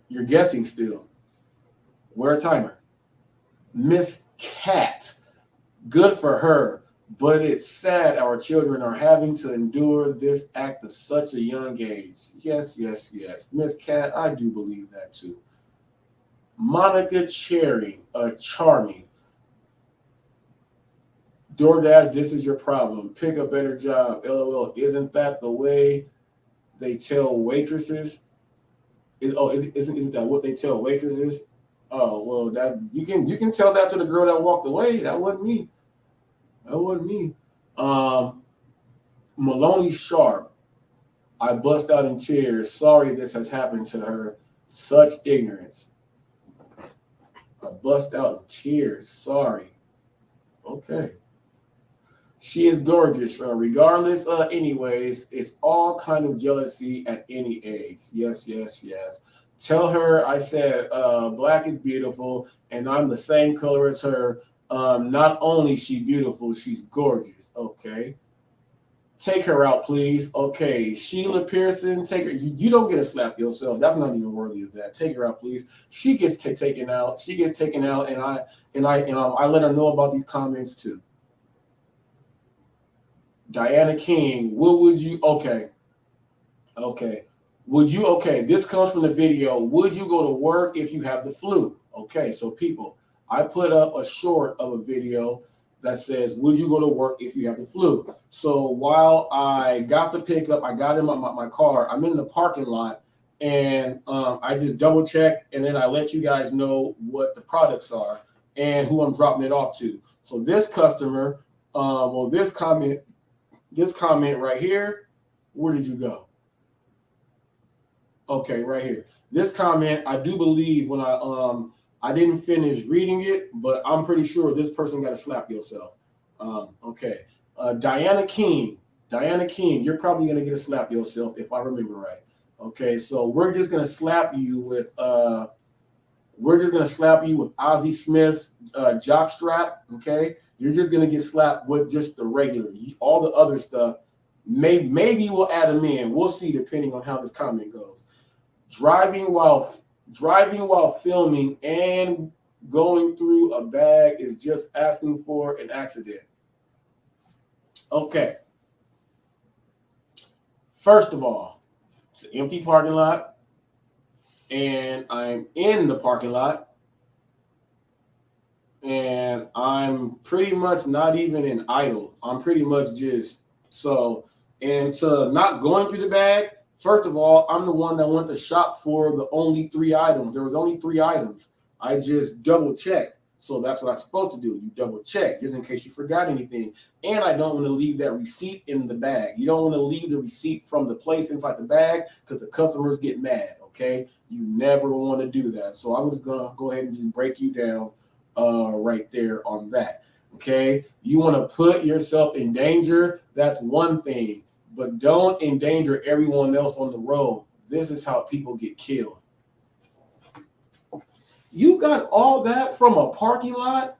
You're guessing still. Wear a timer. Miss Cat. Good for her. But it's sad our children are having to endure this act at such a young age. Yes, yes, yes. Miss Cat, I do believe that too. Monica Charming. DoorDash, this is your problem. Pick a better job. LOL. Isn't that the way they tell waitresses? Isn't that what they tell waitresses? Oh, well, that you can tell that to the girl that walked away. That wasn't me. That wasn't me. Maloney Sharp. I bust out in tears. Sorry this has happened to her. Such ignorance. I bust out in tears. Sorry. Okay. She is gorgeous. Regardless, anyways, it's all kind of jealousy at any age. Yes, yes, yes. Tell her I said black is beautiful and I'm the same color as her. Not only is she beautiful, she's gorgeous. Okay. Take her out, please. Okay. Sheila Pearson, take her. You don't get to slap yourself. That's not even worthy of that. Take her out, please. She gets taken out. She gets taken out, and I let her know about these comments too. Diana King, what would you? Okay. Would you? Okay. This comes from the video. Would you go to work if you have the flu? Okay. So people, I put up a short of a video that says, would you go to work if you have the flu? So while I got the pickup, I got in my car, I'm in the parking lot, and I just double checked, and then I let you guys know what the products are and who I'm dropping it off to. So this customer, this comment right here, where did you go? Okay, right here. This comment, I do believe when I didn't finish reading it, but I'm pretty sure this person got to slap yourself. Okay. Diana King, you're probably going to get a slap yourself if I remember right. Okay, so we're just going to slap you with Ozzie Smith's jockstrap, okay? You're just going to get slapped with just the regular. All the other stuff, maybe we'll add them in. We'll see depending on how this comment goes. Driving while filming and going through a bag is just asking for an accident. Okay. First of all, it's an empty parking lot, and I'm in the parking lot, and I'm pretty much not even an idol. I'm pretty much just so. And to not going through the bag, first of all, I'm the one that went to shop for the only 3 items. There was only 3 items. I just double checked. So that's what I'm supposed to do. You double check just in case you forgot anything. And I don't want to leave that receipt in the bag. You don't want to leave the receipt from the place inside the bag because the customers get mad. Okay. You never want to do that. So I'm just going to go ahead and just break you down right there on that. Okay. You want to put yourself in danger. That's one thing, but don't endanger everyone else on the road. This is how people get killed. You got all that from a parking lot?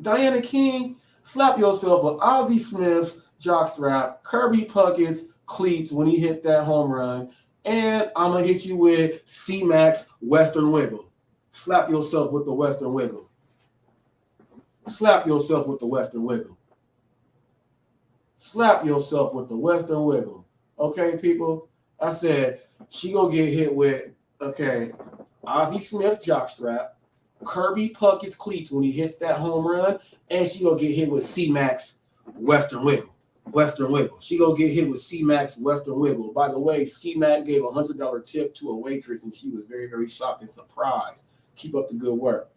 Diana King, slap yourself with Ozzie Smith's jockstrap, Kirby Puckett's cleats when he hit that home run, and I'm going to hit you with C-Mac's Western Wiggle. Slap yourself with the Western Wiggle. Slap yourself with the Western Wiggle. Slap yourself with the Western Wiggle. Okay, people? I said she gonna get hit with, okay, Ozzie Smith's jockstrap, Kirby Puckett's cleats when he hit that home run, and she gonna get hit with C-Mac's Western Wiggle. Western Wiggle. She gonna get hit with C-Mac's Western Wiggle. By the way, C-Mac gave a $100 tip to a waitress, and she was very, very shocked and surprised. Keep up the good work.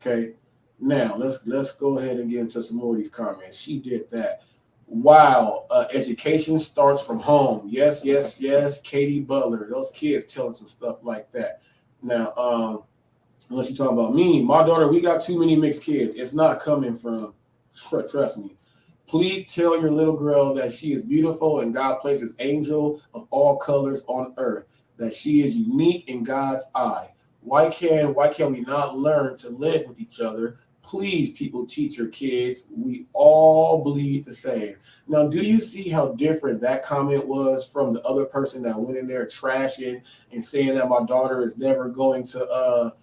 Okay. Now let's go ahead and get into some more of these comments. She did that. Wow, education starts from home. Yes, yes, yes. Katie Butler. Those kids telling some stuff like that. Now, unless you talk about me, my daughter, we got too many mixed kids. It's not coming from, trust me. Please tell your little girl that she is beautiful and God places angel of all colors on earth, that she is unique in God's eye. Why can we not learn to live with each other? Please, people, teach your kids. We all bleed the same. Now, do you see how different that comment was from the other person that went in there trashing and saying that my daughter is never going to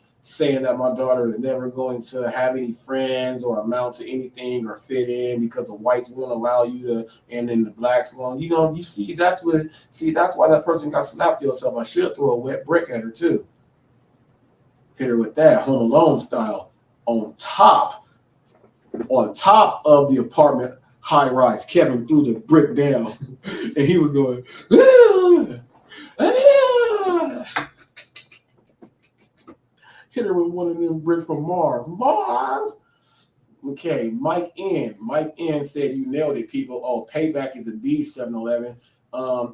have any friends or amount to anything or fit in because the whites won't allow you to, and then the blacks won't. You see, that's why that person got slapped yourself. I should throw a wet brick at her too. Hit her with that Home Alone style on top of the apartment high rise. Kevin threw the brick down and he was going, hit her with one of them bricks from Marv. Okay, Mike N said you nailed it, people. Oh, payback is a B, 7-Eleven.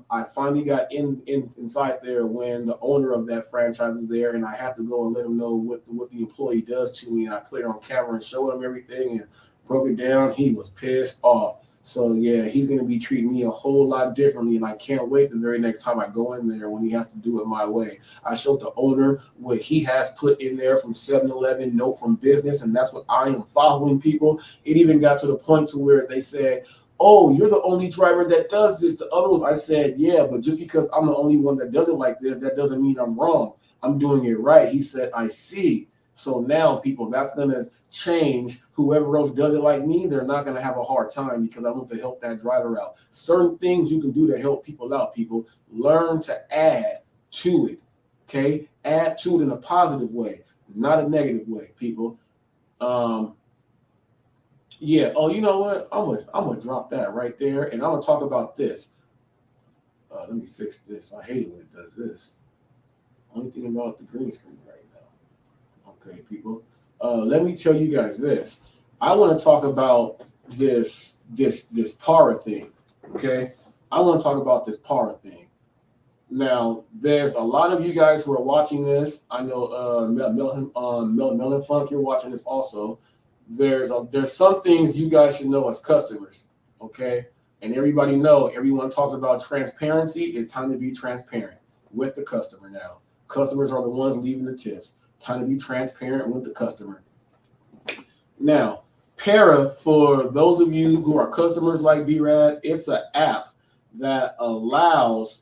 I finally got inside there when the owner of that franchise was there, and I have to go and let him know what the employee does to me. And I put it on camera and showed him everything and broke it down. He was pissed off. So yeah, he's gonna be treating me a whole lot differently, and I can't wait the very next time I go in there when he has to do it my way. I showed the owner what he has put in there from 7-Eleven, note from business, and that's what I am following, people. It even got to the point to where they said, oh, you're the only driver that does this. The other one, I said, yeah, but just because I'm the only one that does it like this, that doesn't mean I'm wrong. I'm doing it right. He said, I see. So now, people, that's going to change. Whoever else does it like me, they're not going to have a hard time because I want to help that driver out. Certain things you can do to help people out, people. Learn to add to it, okay? Add to it in a positive way, not a negative way, people. Yeah. Oh, you know what? I'm gonna drop that right there, and I'm gonna talk about this. Let me fix this. I hate it when it does this. Only thing about the green screen right now. Okay, people. Let me tell you guys this. I want to talk about this para thing. Okay. I want to talk about this para thing. Now, there's a lot of you guys who are watching this. I know Melon Funk, you're watching this also. There's some things you guys should know as customers, okay? And everyone talks about transparency. It's time to be transparent with the customer now. Customers are the ones leaving the tips. Time to be transparent with the customer. Now, Para, for those of you who are customers like B-Rad, it's an app that allows,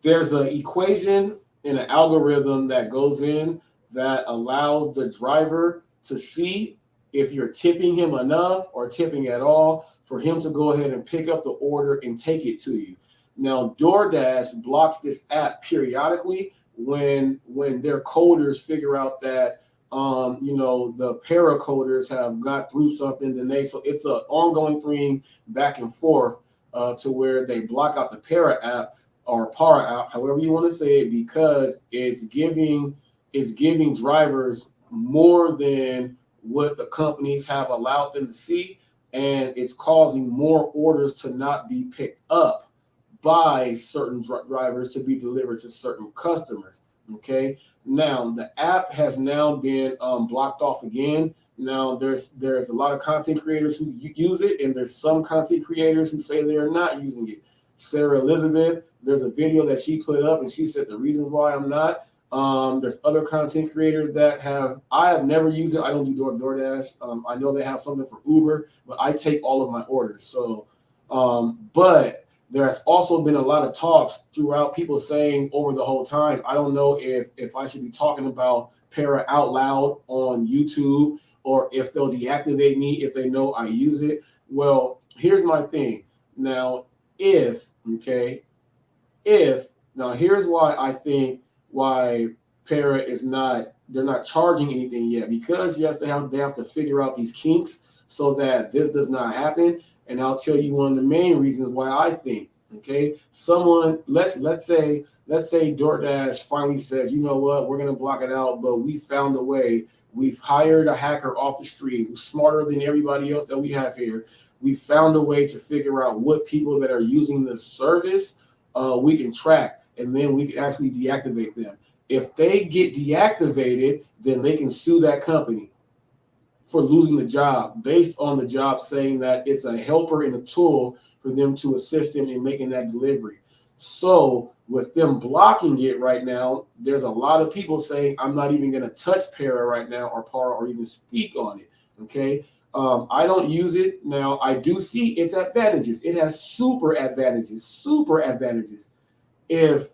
there's an equation and an algorithm that goes in that allows the driver to see if you're tipping him enough or tipping at all for him to go ahead and pick up the order and take it to you. Now, DoorDash blocks this app periodically when their coders figure out that the para coders have got through something, then so it's an ongoing thing back and forth to where they block out the para app or para app, however you want to say it, because it's giving drivers more than what the companies have allowed them to see, and it's causing more orders to not be picked up by certain drivers to be delivered to certain customers. Okay, now the app has now been blocked off again. Now there's a lot of content creators who use it, and there's some content creators who say they are not using it. Sarah Elizabeth, there's a video that she put up, and she said the reasons why I'm not. There's other content creators that I have never used it. I don't do DoorDash. I know they have something for Uber, but I take all of my orders. So, but there's also been a lot of talks throughout, people saying over the whole time, I don't know if I should be talking about para out loud on YouTube, or if they'll deactivate me if they know I use it. Well, here's my thing. Now, here's why I think why para they're not charging anything yet, because yes, they have to figure out these kinks so that this does not happen. And I'll tell you one of the main reasons why I think. Okay, someone let's say DoorDash finally says, you know what, we're gonna block it out, but we found a way. We've hired a hacker off the street who's smarter than everybody else that we have here. We found a way to figure out what people that are using the service we can track, and then we can actually deactivate them. If they get deactivated, then they can sue that company for losing the job based on the job saying that it's a helper and a tool for them to assist them in making that delivery. So with them blocking it right now, there's a lot of people saying, I'm not even going to touch para right now, or para, or even speak on it. Okay. I don't use it. Now, I do see its advantages. It has super advantages. If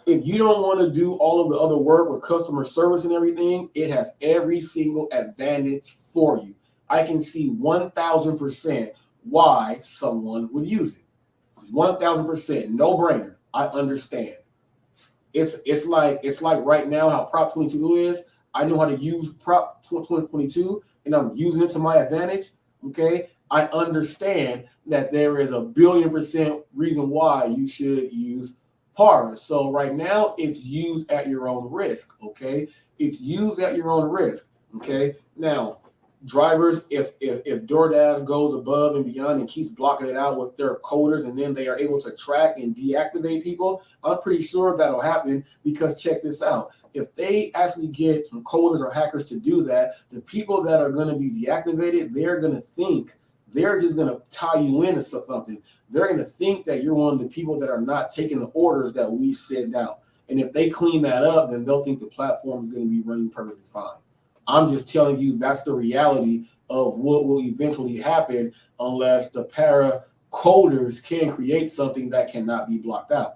you don't want to do all of the other work with customer service and everything, it has every single advantage for you. I can see 1,000% why someone would use it. 1,000%, no brainer. I understand. It's like right now how Prop 22 is. I know how to use Prop 22, and I'm using it to my advantage. Okay, I understand that there is a 1,000,000,000% reason why you should use para. So right now it's used at your own risk. Okay, it's used at your own risk. Okay, now drivers, if DoorDash goes above and beyond and keeps blocking it out with their coders, and then they are able to track and deactivate people, I'm pretty sure that'll happen, because check this out. If they actually get some coders or hackers to do that, the people that are going to be deactivated, they're going to think they're just going to tie you into something. They're going to think that you're one of the people that are not taking the orders that we send out. And if they clean that up, then they'll think the platform is going to be running perfectly fine. I'm just telling you that's the reality of what will eventually happen unless the para coders can create something that cannot be blocked out.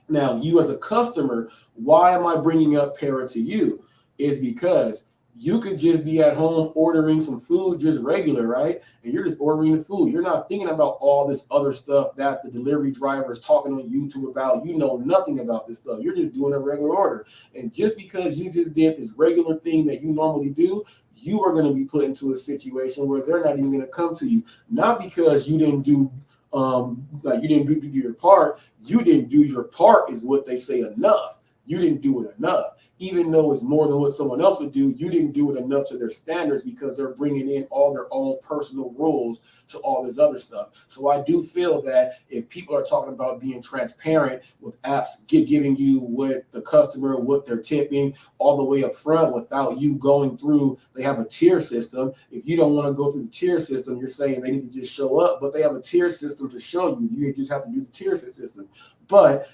Now, you as a customer, why am I bringing up para to you? Is because you could just be at home ordering some food, just regular, right? And you're just ordering the food. You're not thinking about all this other stuff that the delivery driver is talking on YouTube about. You know nothing about this stuff. You're just doing a regular order. And just because you just did this regular thing that you normally do, you are going to be put into a situation where they're not even going to come to you. Not because you didn't do you didn't do your part. You didn't do your part is what they say enough. You didn't do it enough. Even though it's more than what someone else would do, you didn't do it enough to their standards, because they're bringing in all their own personal rules to all this other stuff. So I do feel that if people are talking about being transparent with apps, giving you what the customer, what they're tipping all the way up front without you going through, they have a tier system. If you don't want to go through the tier system, you're saying they need to just show up, but they have a tier system to show you. You just have to do the tier system. But,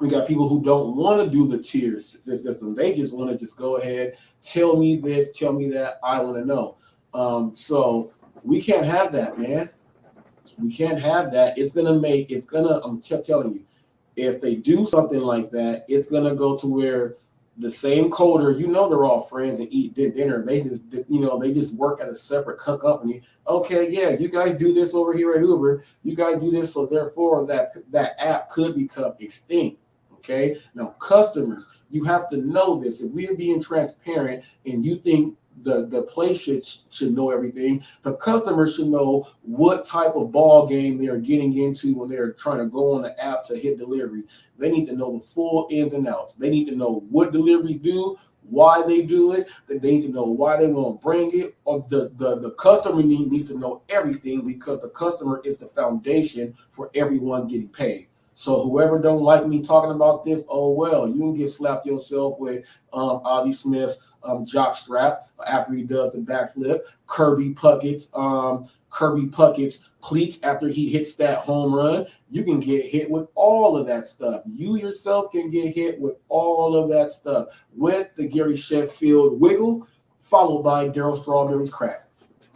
we got people who don't want to do the tier system. They just want to just go ahead, tell me this, tell me that. I want to know. So we can't have that, man. We can't have that. I'm telling you, if they do something like that, it's going to go to where the same coder, they're all friends and eat dinner. They just work at a separate company. Okay, yeah, you guys do this over here at Uber. You guys do this, so therefore that app could become extinct. Okay, now customers, you have to know this. If we're being transparent and you think the place should know everything, the customer should know what type of ball game they are getting into when they're trying to go on the app to hit delivery. They need to know the full ins and outs. They need to know what deliveries do, why they do it. They need to know why they want to bring it. Or the customer needs to know everything, because the customer is the foundation for everyone getting paid. So whoever don't like me talking about this, oh well, you can get slapped yourself with Ozzie Smith's jock strap after he does the backflip, Kirby Puckett's cleats after he hits that home run. You can get hit with all of that stuff. You yourself can get hit with all of that stuff with the Gary Sheffield wiggle, followed by Darryl Strawberry's crack.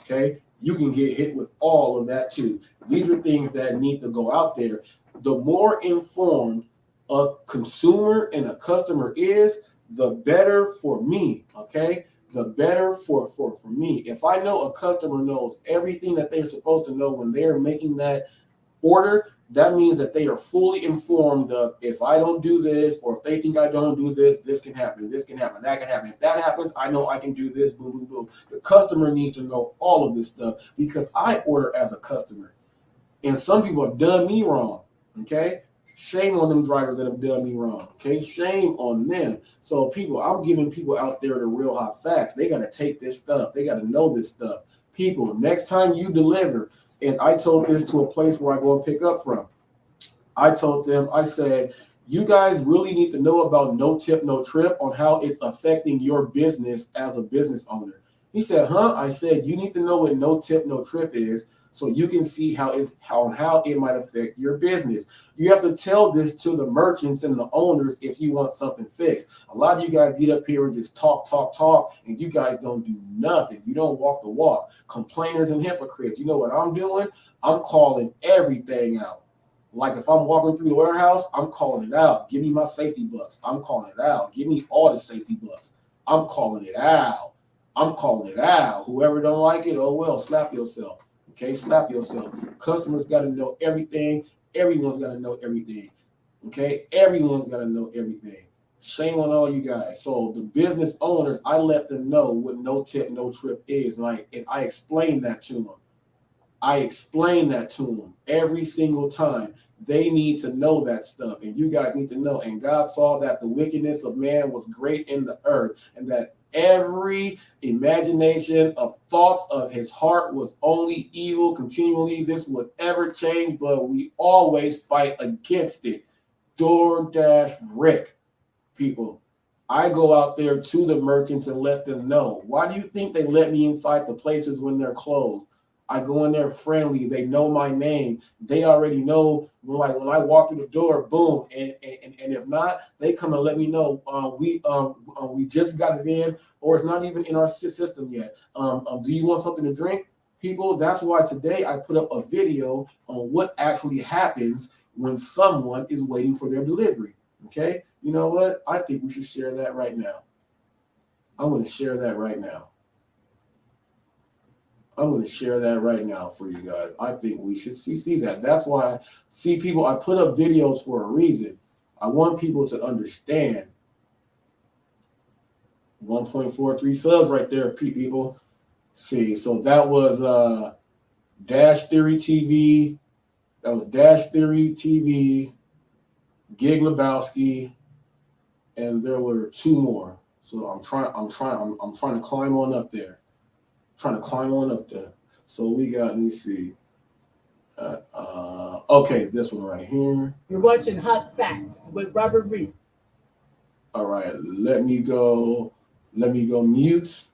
Okay, you can get hit with all of that too. These are things that need to go out there. The more informed a consumer and a customer is, the better for me. Okay, the better for me. If I know a customer knows everything that they're supposed to know when they're making that order, that means that they are fully informed of, if I don't do this, or if they think I don't do this, this can happen, that can happen. If that happens, I know I can do this, boom, boom, boom. The customer needs to know all of this stuff, because I order as a customer. And some people have done me wrong. Okay, shame on them drivers that have done me wrong. Okay, shame on them. So people, I'm giving people out there the real hot facts. They got to take this stuff. They got to know this stuff. People, next time you deliver, and I told this to a place where I go and pick up from, I told them, I said, you guys really need to know about no tip, no trip, on how it's affecting your business as a business owner. He said, huh? I said, you need to know what no tip, no trip is, so you can see how it might affect your business. You have to tell this to the merchants and the owners if you want something fixed. A lot of you guys get up here and just talk, and you guys don't do nothing. You don't walk the walk. Complainers and hypocrites. You know what I'm doing? I'm calling everything out. Like if I'm walking through the warehouse, I'm calling it out. Give me my safety bucks. I'm calling it out. Give me all the safety bucks. I'm calling it out. I'm calling it out. Whoever don't like it, oh well, slap yourself. Okay, slap yourself. Customers got to know everything. Everyone's got to know everything. Okay, everyone's got to know everything. Shame on all you guys. So the business owners, I let them know what no tip, no trip is, and I explain that to them. I explain that to them every single time. They need to know that stuff, and you guys need to know. And God saw that the wickedness of man was great in the earth, and that every imagination of thoughts of his heart was only evil continually. This would ever change, but we always fight against it. DoorDash Rick, people. I go out there to the merchants and let them know. Why do you think they let me inside the places when they're closed? I go in there friendly. They know my name. They already know, like when I walk through the door, boom. And if not, they come and let me know. We just got it in, or it's not even in our system yet. Do you want something to drink? People, that's why today I put up a video on what actually happens when someone is waiting for their delivery. Okay, you know what? I think we should share that right now. I'm going to share that right now. I'm going to share that right now for you guys. I think we should see that. That's why, see, people, I put up videos for a reason. I want people to understand. 1.43 subs right there, people. See, so that was Dash Theory TV. That was Dash Theory TV, Gig Lebowski, and there were two more. So I'm trying to climb on up there. So we got, let me see. Okay, this one right here. You're watching Hot Facts with Robert Reese. All right, let me go mute.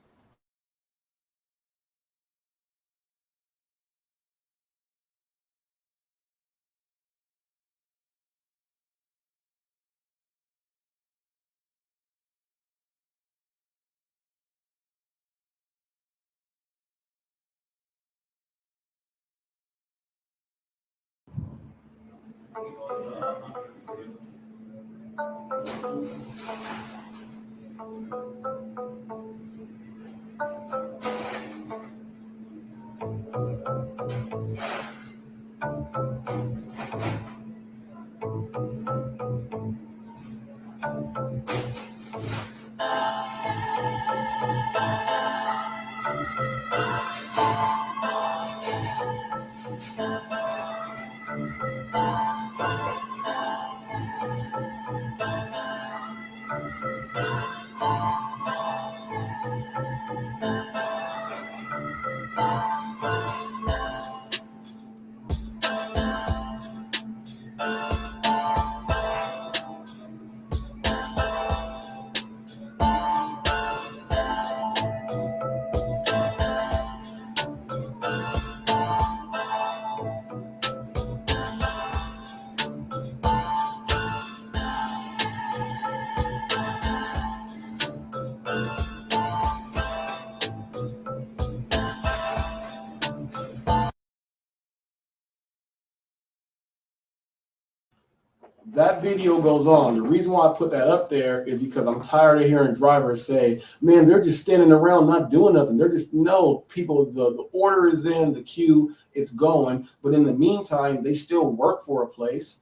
That video goes on. The reason why I put that up there is because I'm tired of hearing drivers say, man, they're just standing around not doing nothing. They're just, no, people, the order is in, the queue, it's going. But in the meantime, they still work for a place.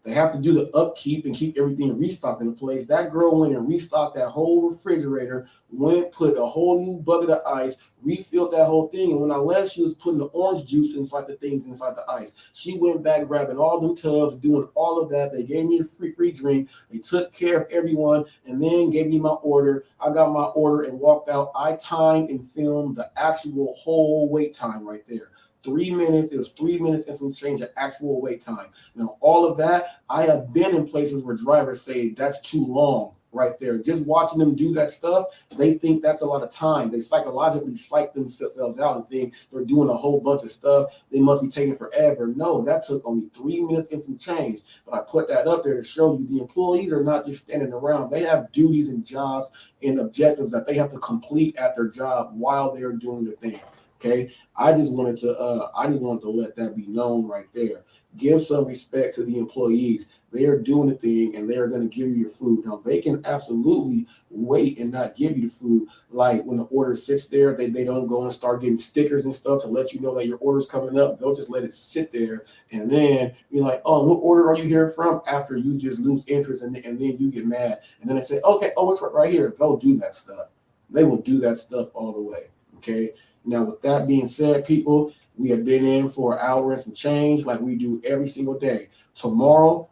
They have to do the upkeep and keep everything restocked in place. That girl went and restocked that whole refrigerator, went, put a whole new bucket of ice, refilled that whole thing. And when I left, she was putting the orange juice inside the things inside the ice. She went back grabbing all them tubs, doing all of that. They gave me a free drink. They took care of everyone and then gave me my order. I got my order and walked out. I timed and filmed the actual whole wait time right there. 3 minutes. It was 3 minutes and some change of actual wait time. Now, all of that, I have been in places where drivers say that's too long right there. Just watching them do that stuff, they think that's a lot of time. They psychologically psych themselves out and think they're doing a whole bunch of stuff. They must be taking forever. No, that took only 3 minutes and some change. But I put that up there to show you the employees are not just standing around. They have duties and jobs and objectives that they have to complete at their job while they're doing the thing. Okay, I just wanted to let that be known right there. Give some respect to the employees. They are doing the thing and they are going to give you your food. Now, they can absolutely wait and not give you the food. Like when the order sits there, they don't go and start getting stickers and stuff to let you know that your order's coming up. They'll just let it sit there. And then you're like, oh, what order are you here from? After you just lose interest and then you get mad. And then they say, okay, oh, it's right here. They'll do that stuff. They will do that stuff all the way. Okay. Now, with that being said, people, we have been in for an hour and some change like we do every single day. On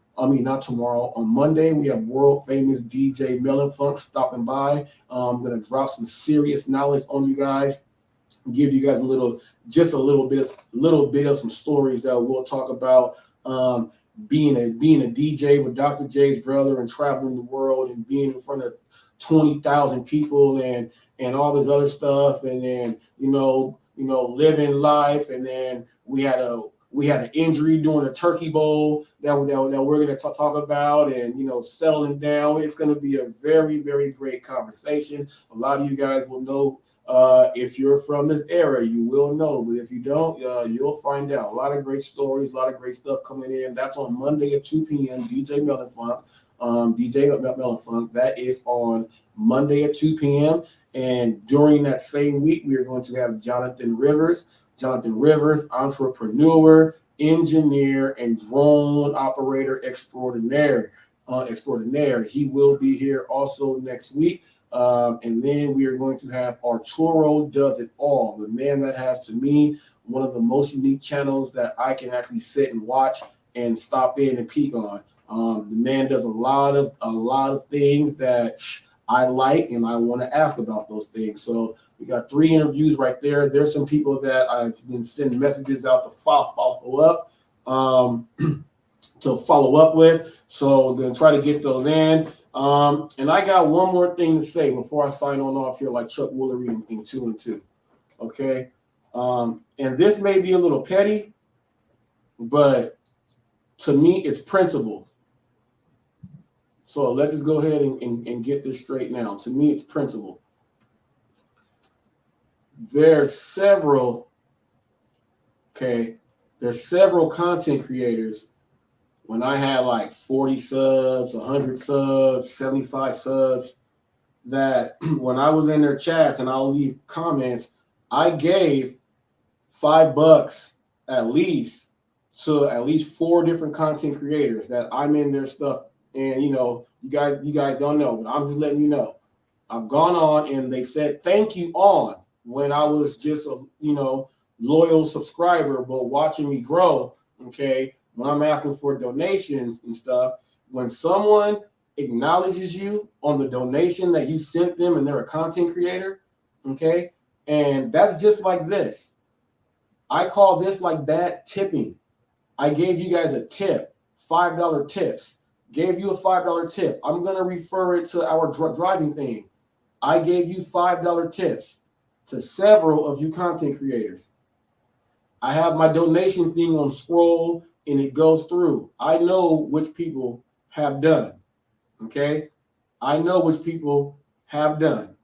Monday, we have world famous DJ Melon Funk stopping by. I'm going to drop some serious knowledge on you guys, give you guys a little bit of some stories that we'll talk about. Being a DJ with Dr. J's brother and traveling the world and being in front of 20,000 people and all this other stuff, and then living life, and then we had an injury during a turkey bowl that we're going to talk about, and settling down. It's going to be a very, very great conversation. A lot of you guys will know. If you're from this era, you will know, but if you don't, you'll find out. A lot of great stories, a lot of great stuff coming in. That's on Monday at 2 p.m. DJ Melon Funk. That is on Monday at 2 p.m. And during that same week, we are going to have Jonathan Rivers, entrepreneur, engineer, and drone operator extraordinaire. He will be here also next week. And then we are going to have Arturo Does It All, the man that has, to me, one of the most unique channels that I can actually sit and watch and stop in and peek on. The man does a lot of things that I like, and I want to ask about those things. So we got 3 interviews right there. There's some people that I've been sending messages out to follow up with. So then try to get those in. And I got one more thing to say before I sign on off here, like Chuck Woolery in 2 and 2. Okay. And this may be a little petty, but to me, it's principle. So let's just go ahead and get this straight now. To me, it's principle. There's several content creators. When I had like 40 subs, 100 subs, 75 subs, that when I was in their chats and I'll leave comments, I gave $5 at least to at least 4 different content creators that I'm in their stuff. And you guys don't know, but I'm just letting you know. I've gone on and they said thank you on when I was just a loyal subscriber, but watching me grow. Okay, when I'm asking for donations and stuff, when someone acknowledges you on the donation that you sent them and they're a content creator, okay, and that's just like this. I call this like bad tipping. I gave you guys a tip $5 tips. Gave you a $5 tip. I'm going to refer it to our driving thing. I gave you $5 tips to several of you content creators. I have my donation thing on scroll and it goes through. I know which people have done. Okay. I know which people have done.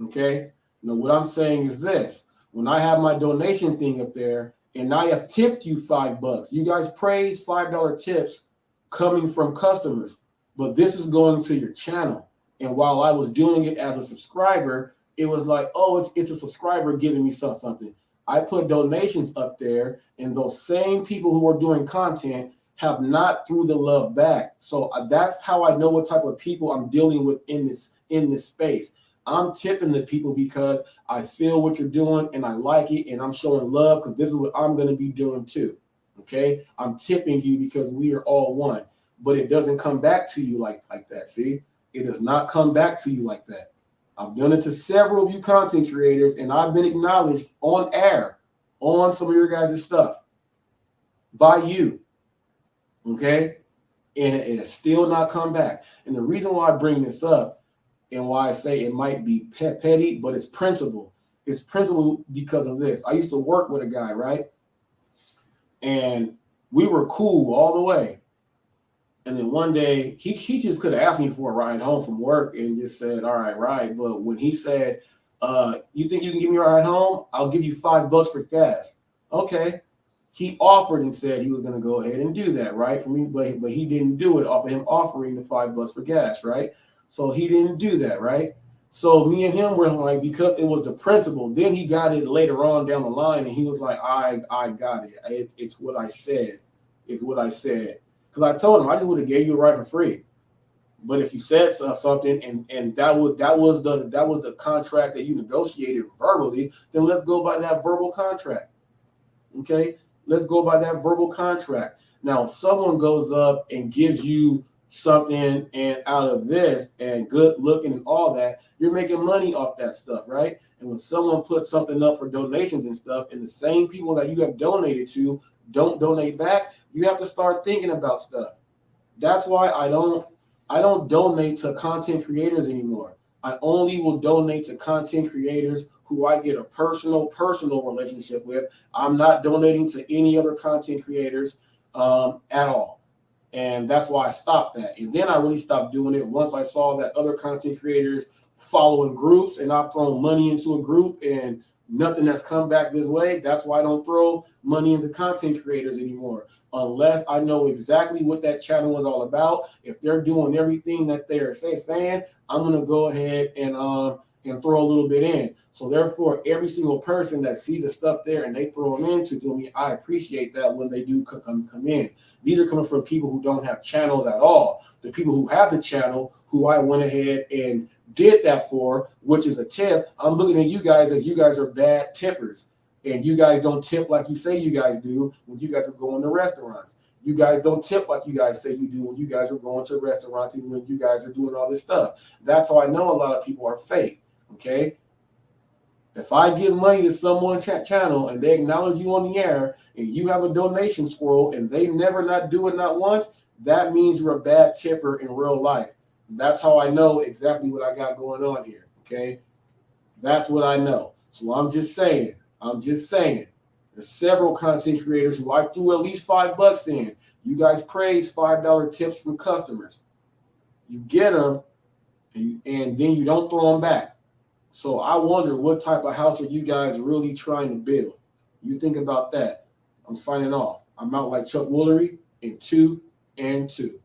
Okay. Now, what I'm saying is this. When I have my donation thing up there and I have tipped you $5, you guys praise $5 tips coming from customers, but this is going to your channel. And while I was doing it as a subscriber, it was like, oh, it's a subscriber giving me something. I put donations up there, and those same people who are doing content have not threw the love back. So that's how I know what type of people I'm dealing with in this space. I'm tipping the people because I feel what you're doing and I like it, and I'm showing love because this is what I'm going to be doing too. Okay, I'm tipping you because we are all one, but it doesn't come back to you like that. See, it does not come back to you like that. I've done it to several of you content creators, and I've been acknowledged on air on some of your guys' stuff by you. Okay, and it has still not come back. And the reason why I bring this up and why I say it might be petty, but it's principle. It's principle because of this. I used to work with a guy, right? And we were cool all the way. And then one day, he just could have asked me for a ride home from work and just said, all right, right. But when he said, you think you can give me a ride home? I'll give you $5 for gas. Okay. He offered and said he was going to go ahead and do that, right? For me, but he didn't do it off of him offering the $5 for gas, right? So he didn't do that, right? So me and him were like, because it was the principle. Then he got it later on down the line, and he was like, I got it. It's what I said. It's what I said. Because I told him I just would have gave you a ride for free. But if you said something and that was the contract that you negotiated verbally, then let's go by that verbal contract. Okay, let's go by that verbal contract. Now, if someone goes up and gives you something and out of this and good looking and all that, you're making money off that stuff, right? And when someone puts something up for donations and stuff, and the same people that you have donated to don't donate back, you have to start thinking about stuff. That's why I don't donate to content creators anymore. I only will donate to content creators who I get a personal relationship with. I'm not donating to any other content creators at all. And that's why I stopped that. And then I really stopped doing it once I saw that other content creators following groups, and I've thrown money into a group and nothing has come back this way. That's why I don't throw money into content creators anymore, unless I know exactly what that channel is all about. If they're doing everything that they're saying, I'm going to go ahead and throw a little bit in. So therefore, every single person that sees the stuff there and they throw them into doing me, I appreciate that when they do come in. These are coming from people who don't have channels at all. The people who have the channel, who I went ahead and did that for, which is a tip. I'm looking at you guys as you guys are bad tippers, and you guys don't tip like you say you guys do when you guys are going to restaurants. You guys don't tip like you guys say you do when you guys are going to restaurants and when you guys are doing all this stuff. That's how I know a lot of people are fake. Okay. If I give money to someone's channel and they acknowledge you on the air and you have a donation scroll and they never not do it not once, that means you're a bad tipper in real life. That's how I know exactly what I got going on here. Okay. That's what I know. So I'm just saying, there's several content creators who I threw at least $5 in. You guys praise $5 tips from customers. You get them and then you don't throw them back. So I wonder what type of house are you guys really trying to build? You think about that. I'm signing off. I'm out like Chuck Woolery in 2 and 2.